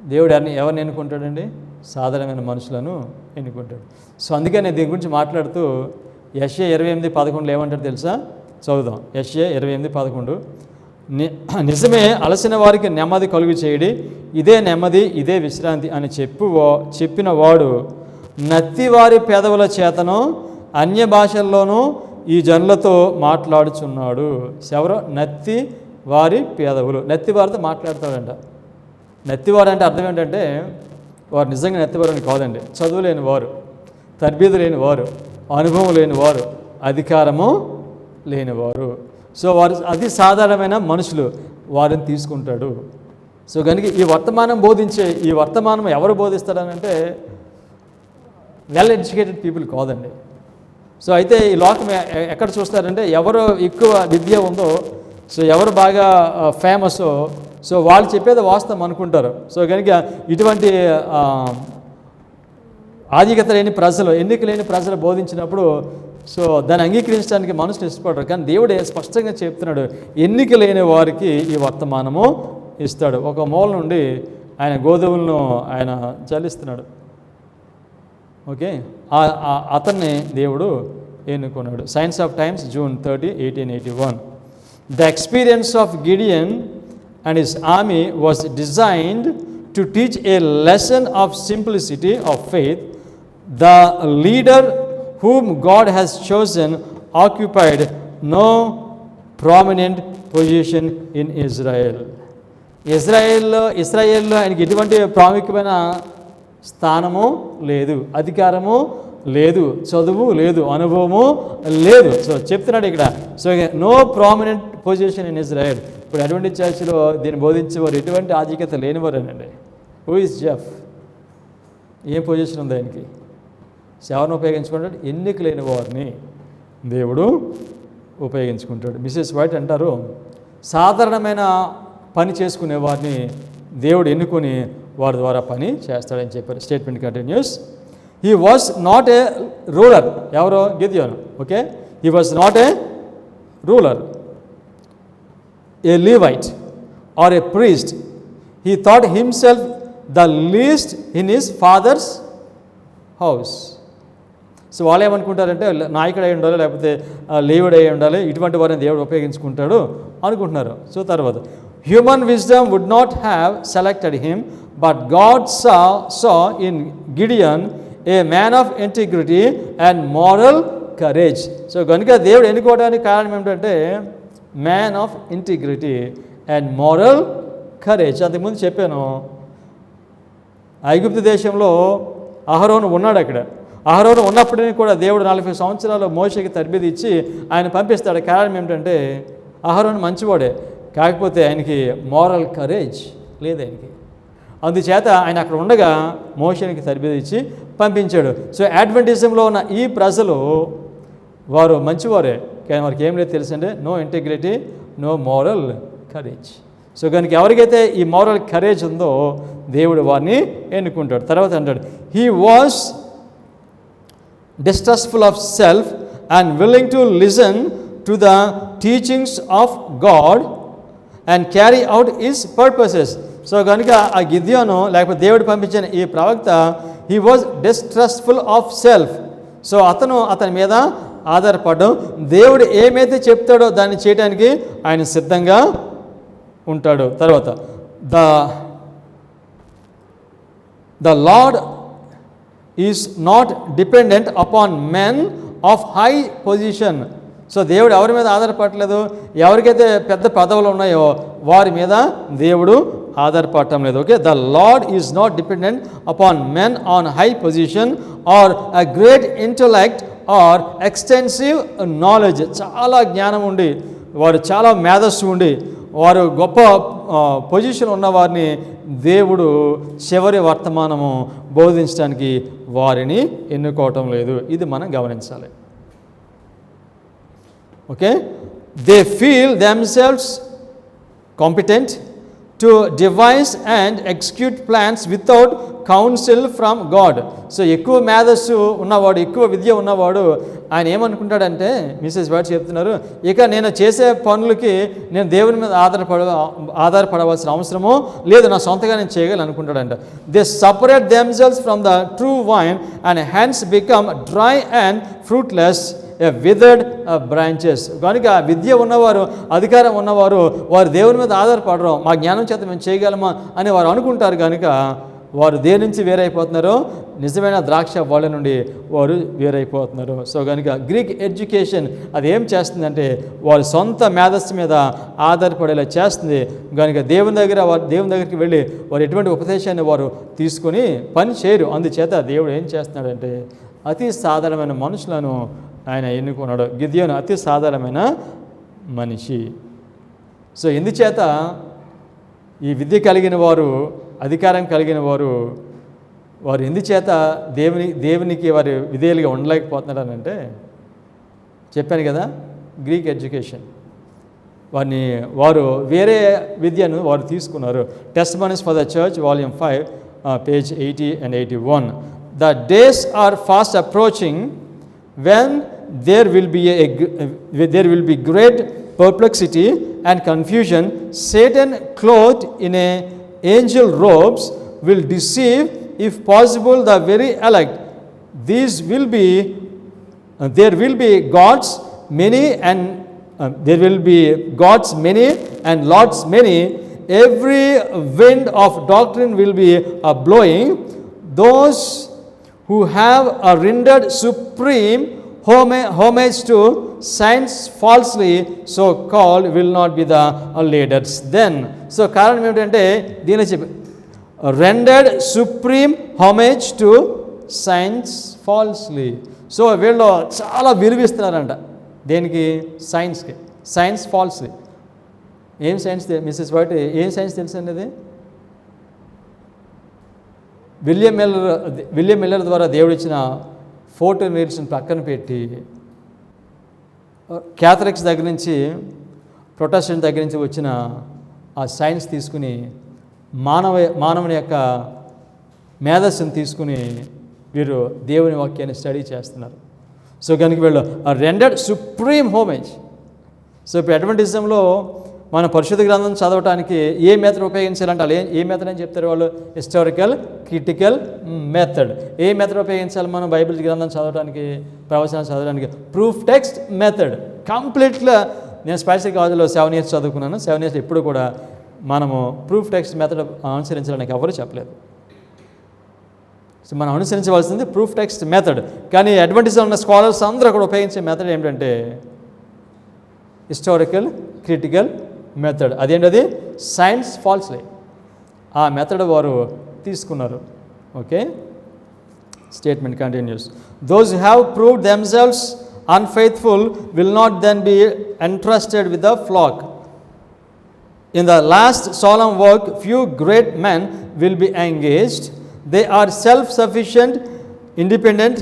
దేవుడు ఎవరిని ఎన్నుకుంటాడండి? సాధారణమైన మనుషులను ఎన్నుకుంటాడు. సో అందుకే నేను దీని గురించి మాట్లాడుతూ యెషయా 28:11 ఏమంటాడు తెలుసా? చదువుదాం. యెషయా 28:11, నిజమే అలసిన వారికి నెమ్మది కలుగు చేయడి, ఇదే నెమ్మది, ఇదే విశ్రాంతి అని చెప్పిన వాడు నత్తివారి పెదవుల చేతను అన్య భాషల్లోనూ ఈ జనులతో మాట్లాడుచున్నాడు. ఎవరో నత్తి వారి పెదవులు, నత్తివారితో మాట్లాడతాడంట. నత్తివారు అంటే అర్థం ఏంటంటే, వారు నిజంగా నెత్తివారు అని కాదండి. చదువు లేని వారు, తర్బీదు లేని వారు, అనుభవం లేని వారు, అధికారము లేనివారు. సో వారు అతి సాధారణమైన మనుషులు, వారిని తీసుకుంటాడు. సో కనుక ఈ వర్తమానం ఎవరు బోధిస్తారనంటే వెల్ ఎడ్యుకేటెడ్ పీపుల్ కాదండి. సో అయితే ఈ లోకం ఎక్కడ చూస్తారంటే, ఎవరు ఎక్కువ విద్య ఉందో, సో ఎవరు బాగా ఫేమస్, సో వాళ్ళు చెప్పేది వాస్తవం అనుకుంటారు. సో కనుక ఇటువంటి ఆధిక్యత లేని ప్రజలు, ఎన్నిక లేని ప్రజలు బోధించినప్పుడు సో దాన్ని అంగీకరించడానికి మనుషులు ఇష్టపడరు. కానీ దేవుడే స్పష్టంగా చెప్తున్నాడు, ఎన్నిక లేని వారికి ఈ వర్తమానము ఇస్తాడు. ఒక మూల నుండి ఆయన గోధుమలను ఆయన చల్లిస్తున్నాడు. ఓకే, అతన్ని దేవుడు ఎన్నుకున్నాడు. Science of times, June 30, 1881. The experience of Gideon and his army was designed to teach a lesson of simplicity of faith. The leader whom God has chosen occupied no prominent position in Israel. ఇస్రాయేల్లో ఆయనకి ఎటువంటి ప్రాముఖ్యమైన స్థానము లేదు, అధికారము లేదు, చదువు లేదు, అనుభవము లేదు. సో చెప్తున్నాడు ఇక్కడ. So no prominent position in Israel. ఇప్పుడు అటువంటి చర్చిలో దీన్ని బోధించేవారు ఎటువంటి ఆధిక్యత లేనివారేనండి. Who is Jeff? ఏం పొజిషన్ ఉంది ఆయనకి? ఎవరిని ఉపయోగించుకుంటాడు? ఎన్నిక లేని వారిని దేవుడు ఉపయోగించుకుంటాడు. మిసెస్ వైట్ అంటారు, సాధారణమైన పని చేసుకునే వారిని దేవుడు ఎన్నుకొని వారి ద్వారా పని చేస్తాడని చెప్పారు. Statement continues. He was not a ruler. ఎవరో గిద్యోను. Okay, he was not a ruler, a Levite or a priest. He thought himself the least in his father's house. So వాళ్ళు ఏమనుకుంటారంటే నాయకుడు అయి ఉండాలి, లేకపోతే లేవుడు అయి ఉండాలి, ఇటువంటి వారిని దేవుడు ఉపయోగించుకుంటాడు అనుకుంటున్నారు. సో తర్వాత human wisdom would not have selected him, but God saw in Gideon a man of integrity and moral courage. So కనుక దేవుడు ఎన్నుకోవడానికి కారణం ఏమిటంటే man of integrity and moral courage. అంతకుముందు చెప్పాను, ఐగుప్తు దేశంలో అహరోను ఉన్నాడు. అక్కడ అహరోను ఉన్నప్పటికీ కూడా దేవుడు 40 సంవత్సరాలు మోషేకి తర్బీదు ఇచ్చి ఆయన పంపిస్తాడు. కారణం ఏమిటంటే అహరోను మంచివాడే, కాకపోతే ఆయనకి మోరల్ కరేజ్ లేదు ఆయనకి. అందుచేత ఆయన అక్కడ ఉండగా మోషేకి తర్బీదు ఇచ్చి పంపించాడు. సో అడ్వెంటిజంలో ఉన్న ఈ ప్రజలు వారు మంచివారే, కానీ వారికి ఏం లేదు తెలుసంటే no integrity, no moral courage. So కనుక ఎవరికైతే ఈ మోరల్ కరేజ్ ఉందో దేవుడు వారిని ఎన్నుకుంటాడు. తర్వాత అంటాడు he was distrustful of self and willing to listen to the teachings of God and carry out his purposes. So కనుక ఆ గిద్యోను లేకపోతే దేవుడు పంపించిన ఈ ప్రవక్త he was distrustful of self. So అతని మీద ఆధారపడడం, దేవుడు ఏమైతే చెప్తాడో దాన్ని చేయడానికి ఆయన సిద్ధంగా ఉంటాడు. తర్వాత the Lord is not dependent upon men of high position. So దేవుడు ఎవరి మీద ఆధారపడలేదు, ఎవరికైతే పెద్ద పదవులు ఉన్నాయో వారి మీద దేవుడు ఆధారపడటం లేదు. Okay, the Lord is not dependent upon men on high position or a great intellect or extensive knowledge. చాలా జ్ఞానం ఉండి, వారు చాలా మేధస్సు ఉండి, వారు గొప్ప పొజిషన్ ఉన్నవారిని దేవుడు చివరి వర్తమానము బోధించడానికి వారిని ఎన్నుకోవటం లేదు. ఇది మనం గమనించాలి. Okay, they feel themselves competent to device and execute plans without council from God. So ఎక్కువ మేధస్సు ఉన్నవాడు, ఎక్కువ విద్య ఉన్నవాడు ఆయన ఏమనుకుంటాడంటే, మిసెస్ వైట్ చెప్తున్నారు, ఇక నేను చేసే పనులకి నేను దేవుని మీద ఆధారపడవలసిన అవసరమో లేదు, నా సొంతగా నేను చేయగలను అనుకుంటాడంట. They separate themselves from the true vine and hands become dry and fruitless withered branches. కనుక విద్య ఉన్నవారు, అధికారం ఉన్నవారు వారు దేవుని మీద ఆధారపడరు, మా జ్ఞానం చేత మేము చేయగలమా అని వారు అనుకుంటారు. కనుక వారు దేని నుంచి వేరైపోతున్నారో నిజమైన ద్రాక్ష వాళ్ళ నుండి వారు వేరైపోతున్నారు. సో కనుక గ్రీక్ ఎడ్యుకేషన్ అది ఏం చేస్తుందంటే వారి సొంత మేధస్సు మీద ఆధారపడేలా చేస్తుంది. కనుక దేవుని దగ్గరికి వెళ్ళి వారు ఎటువంటి ఉపదేశాన్ని వారు తీసుకొని పని చేయరు. అందుచేత దేవుడు ఏం చేస్తున్నాడంటే అతి సాధారణమైన మనుషులను ఆయన ఎన్నుకున్నాడు. గిద్యోను అతి సాధారణమైన మనిషి. సో ఎందుచేత ఈ విద్య కలిగిన వారు, అధికారం కలిగిన వారు ఎందుచేత దేవునికి వారు విధేయులుగా ఉండలేకపోతున్నారనంటే చెప్పాను కదా, గ్రీక్ ఎడ్యుకేషన్ వారు వేరే విద్యను వారు తీసుకున్నారు. Testimonies for the church volume 5 page 80 and 81. The days are fast approaching when there will be great perplexity and confusion. Satan, clothed in angel robes, will deceive, if possible, the very elect. There will be gods many and lords many. Every wind of doctrine will be blowing. Those who have rendered supreme homage to science falsely so called will not be the leaders then. So కారణం ఏమిటంటే దీని చెప్పి rendered supreme homage to science falsely. So వీళ్ళు చాలా విలువిస్తున్నారంట దేనికి? సైన్స్కి. Science falsely. ఏం సైన్స్ మిస్సెస్ వైట్ ఏం సైన్స్ తెలుసండి? అది విలియం మిల్లర్ ద్వారా దేవుడిచ్చిన ఫోటో రీల్స్ని పక్కన పెట్టి క్యాథలిక్స్ దగ్గర నుంచి, ప్రొటెస్టెంట్ దగ్గర నుంచి వచ్చిన ఆ సైన్స్ తీసుకుని మానవుని యొక్క మేధస్సును తీసుకుని వీరు దేవుని వాక్యాన్ని స్టడీ చేస్తున్నారు. సో కనుక వీళ్ళు రెండెడ్ సుప్రీం హోమేజ్. సో ఇప్పుడు అడ్వెంటిజంలో మన పరిశుద్ధ గ్రంథం చదవడానికి ఏ మెథడ్ ఉపయోగించాలంటే వాళ్ళు ఏ మెథడ్ అని చెప్తారు వాళ్ళు? Historical critical method. ఏ మెథడ్ ఉపయోగించాలి మనం బైబిల్ గ్రంథం చదవడానికి, ప్రవచనాలు చదవడానికి? Proof text method. కంప్లీట్గా నేను స్పైసీ కాలేజ్లో 7 years చదువుకున్నాను. 7 years ఎప్పుడు కూడా మనము ప్రూఫ్ టెక్స్ట్ మెథడ్ అనుసరించడానికి ఎవరు చెప్పలేదు. సో మనం అనుసరించవలసింది ప్రూఫ్ టెక్స్ట్ మెథడ్. కానీ అడ్వెంటిజం ఉన్న స్కాలర్స్ అందరూ కూడా ఉపయోగించే మెథడ్ ఏమిటంటే హిస్టారికల్ క్రిటికల్ మెథడ్. అదేంటది? Science falsely. ఆ మెథడ్ వారు తీసుకున్నారు. Okay, statement continues. Those who have proved themselves unfaithful will not then be entrusted with the flock. In the last solemn work, few great men will be engaged. They are self-sufficient, independent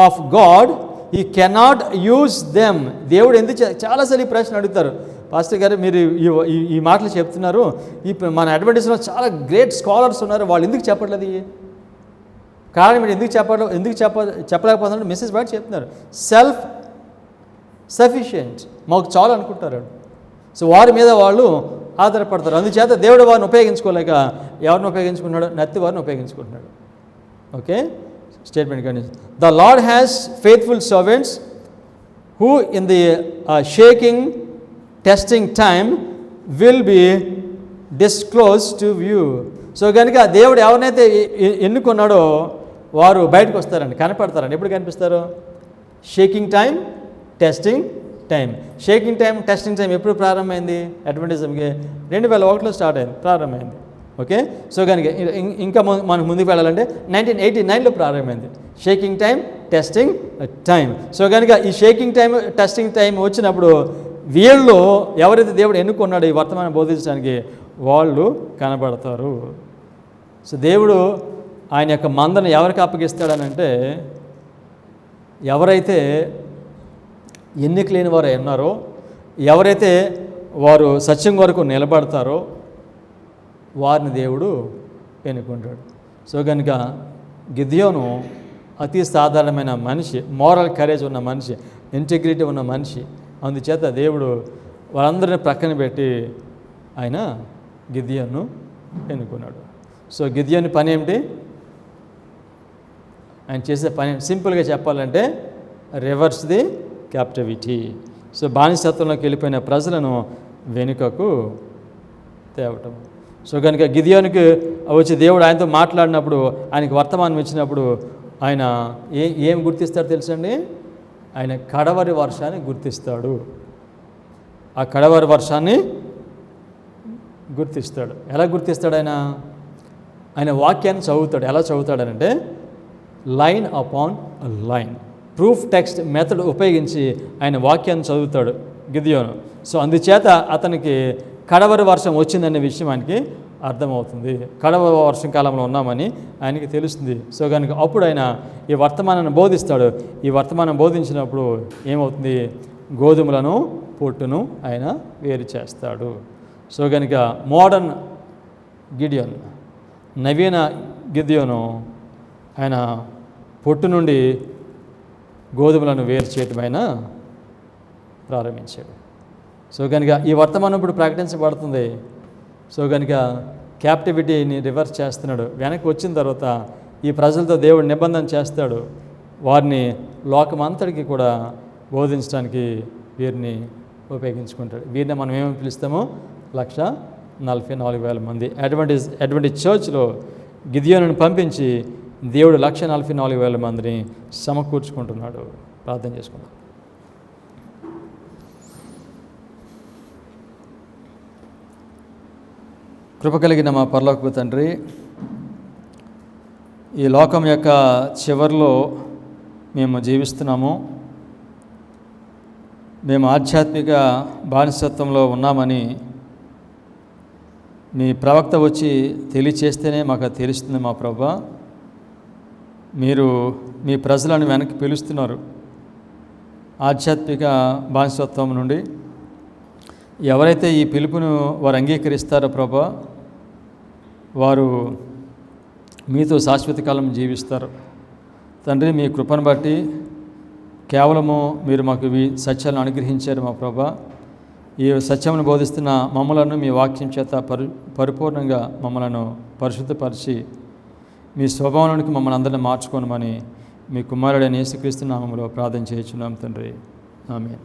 of God. He cannot use them. దేవుడు ఎందుకు చాలాసార్లు ఈ ప్రశ్న అడుగుతారు, pastor గారు మీరు ఈ మాటలు చెప్తున్నారు, మన అడ్వెంటిస్ట్లో చాలా గ్రేట్ స్కాలర్స్ ఉన్నారు, వాళ్ళు ఎందుకు చెప్పట్లేదు? కారణం మీరు ఎందుకు చెప్పలేకపోతున్నారు? మిస్సెస్ వైట్ చెప్తున్నారు, సెల్ఫ్ సఫిషియెంట్, మాకు చాలు అనుకుంటారు. సో వారి మీద వాళ్ళు ఆధారపడతారు. అందుచేత దేవుడు వారిని ఉపయోగించుకోలేక ఎవరిని ఉపయోగించుకుంటున్నాడు? నత్తి వారిని ఉపయోగించుకుంటున్నాడు. ఓకే, స్టేట్మెంట్ కానీ the lord has faithful servants who in the shaking testing time will be disclose to view. So కనుక దేవుడు ఎవరినైతే ఎన్నుకున్నాడో వారు బయటకు వస్తారండి, కనపడతారండి. ఎప్పుడు కనిపిస్తారు? Shaking time, testing time. Shaking time, testing time ఎప్పుడు ప్రారంభమైంది? అడ్వెంటిజంకి 2001లో స్టార్ట్ అయింది, ప్రారంభమైంది. ఓకే, సో కనుక ఇంకా మనకు ముందుకు వెళ్ళాలంటే 1989లో ప్రారంభమైంది shaking time, testing time. So కనుక ఈ షేకింగ్ టైం, టెస్టింగ్ టైం వచ్చినప్పుడు వీళ్ళు ఎవరైతే దేవుడు ఎన్నుకున్నాడో ఈ వర్తమానం బోధించడానికి వాళ్ళు కనబడతారు. సో దేవుడు ఆయన యొక్క మందను ఎవరికి అప్పగిస్తాడనంటే ఎవరైతే ఎన్నిక లేని వారు ఉన్నారో, ఎవరైతే వారు సత్యం వరకు నిలబడతారో వారిని దేవుడు ఎన్నుకుంటాడు. సో కనుక గిద్యోను అతి సాధారణమైన మనిషి, మోరల్ కరేజ్ ఉన్న మనిషి, ఇంటిగ్రిటీ ఉన్న మనిషి. అందుచేత దేవుడు వాళ్ళందరినీ ప్రక్కన పెట్టి ఆయన గిద్యోను ఎన్నుకున్నాడు. సో గిద్యోని పని ఏమిటి? ఆయన చేసే పని సింపుల్గా చెప్పాలంటే రివర్స్ ది క్యాప్టివిటీ. సో బానిసత్వంలోకి వెళ్ళిపోయిన ప్రజలను వెనుకకు తేవటం. సో కనుక గిద్యోనికి వచ్చి దేవుడు ఆయనతో మాట్లాడినప్పుడు, ఆయనకు వర్తమానం ఇచ్చినప్పుడు ఆయన ఏం గుర్తిస్తాడు తెలుసండి? ఆయన కడవరి వర్షాన్ని గుర్తిస్తాడు. ఆ కడవరి వర్షాన్ని గుర్తిస్తాడు. ఎలా గుర్తిస్తాడు? ఆయన వాక్యాన్ని చదువుతాడు. ఎలా చదువుతాడనంటే line upon line, proof text method ఉపయోగించి ఆయన వాక్యాన్ని చదువుతాడు గిద్యోను. సో అందుచేత అతనికి కడవరి వర్షం వచ్చిందనే విషయం ఆయనకి అర్థమవుతుంది. కడవరి వర్షం కాలంలో ఉన్నామని ఆయనకి తెలుస్తుంది. సో కనుక అప్పుడు ఆయన ఈ వర్తమానాన్ని బోధిస్తాడు. ఈ వర్తమానం బోధించినప్పుడు ఏమవుతుంది? గోధుమలను పొట్టును ఆయన వేరు చేస్తాడు. సో కనుక మోడర్న్ గిడియోన్, నవీన గిద్యోను ఆయన పొట్టు నుండి గోధుమలను వేరు చేయటం ఆయన ప్రారంభించాడు. సో కనుక ఈ వర్తమానం ఇప్పుడు ప్రకటించబడుతుంది. సో కనుక క్యాప్టివిటీని రివర్స్ చేస్తున్నాడు. వెనక్కి వచ్చిన తర్వాత ఈ ప్రజలతో దేవుడు నిబంధన చేస్తాడు. వారిని లోకమంతటికి కూడా బోధించడానికి వీరిని ఉపయోగించుకుంటాడు. వీరిని మనం ఏమని పిలుస్తామో 144,000 మంది. అడ్వెంటిస్ట్ చర్చ్లో గిద్యోనుని పంపించి దేవుడు 144,000 మందిని సమకూర్చుకుంటున్నాడు. ప్రార్థన చేసుకుందాం. కృప కలిగిన మా పరలోకపు తండ్రి, ఈ లోకం యొక్క చివరిలో మేము జీవిస్తున్నాము. మేము ఆధ్యాత్మిక బానిసత్వంలో ఉన్నామని మీ ప్రవక్త వచ్చి తెలియచేస్తేనే మాకు తెలుస్తుంది. మా ప్రభువా, మీరు మీ ప్రజలను వెనక్కి పిలుస్తున్నారు ఆధ్యాత్మిక బానిసత్వం నుండి. ఎవరైతే ఈ పిలుపును వారు అంగీకరిస్తారో ప్రభువా, వారు మీతో శాశ్వత కాలం జీవిస్తారు. తండ్రి, మీ కృపను బట్టి కేవలము మీరు మాకు ఈ సత్యాలను అనుగ్రహించారు మా ప్రభా. ఈ సత్యమును బోధిస్తున్న మమ్మలను మీ వాక్యం చేత పరిపూర్ణంగా మమ్మలను పరిశుద్ధపరిచి మీ స్వభావానికి మమ్మల్ని అందరినీ మార్చుకోనమని మీ కుమారుడైన యేసుక్రీస్తు నామములో ప్రార్థన చేయుచున్నాం తండ్రి. ఆమేన్.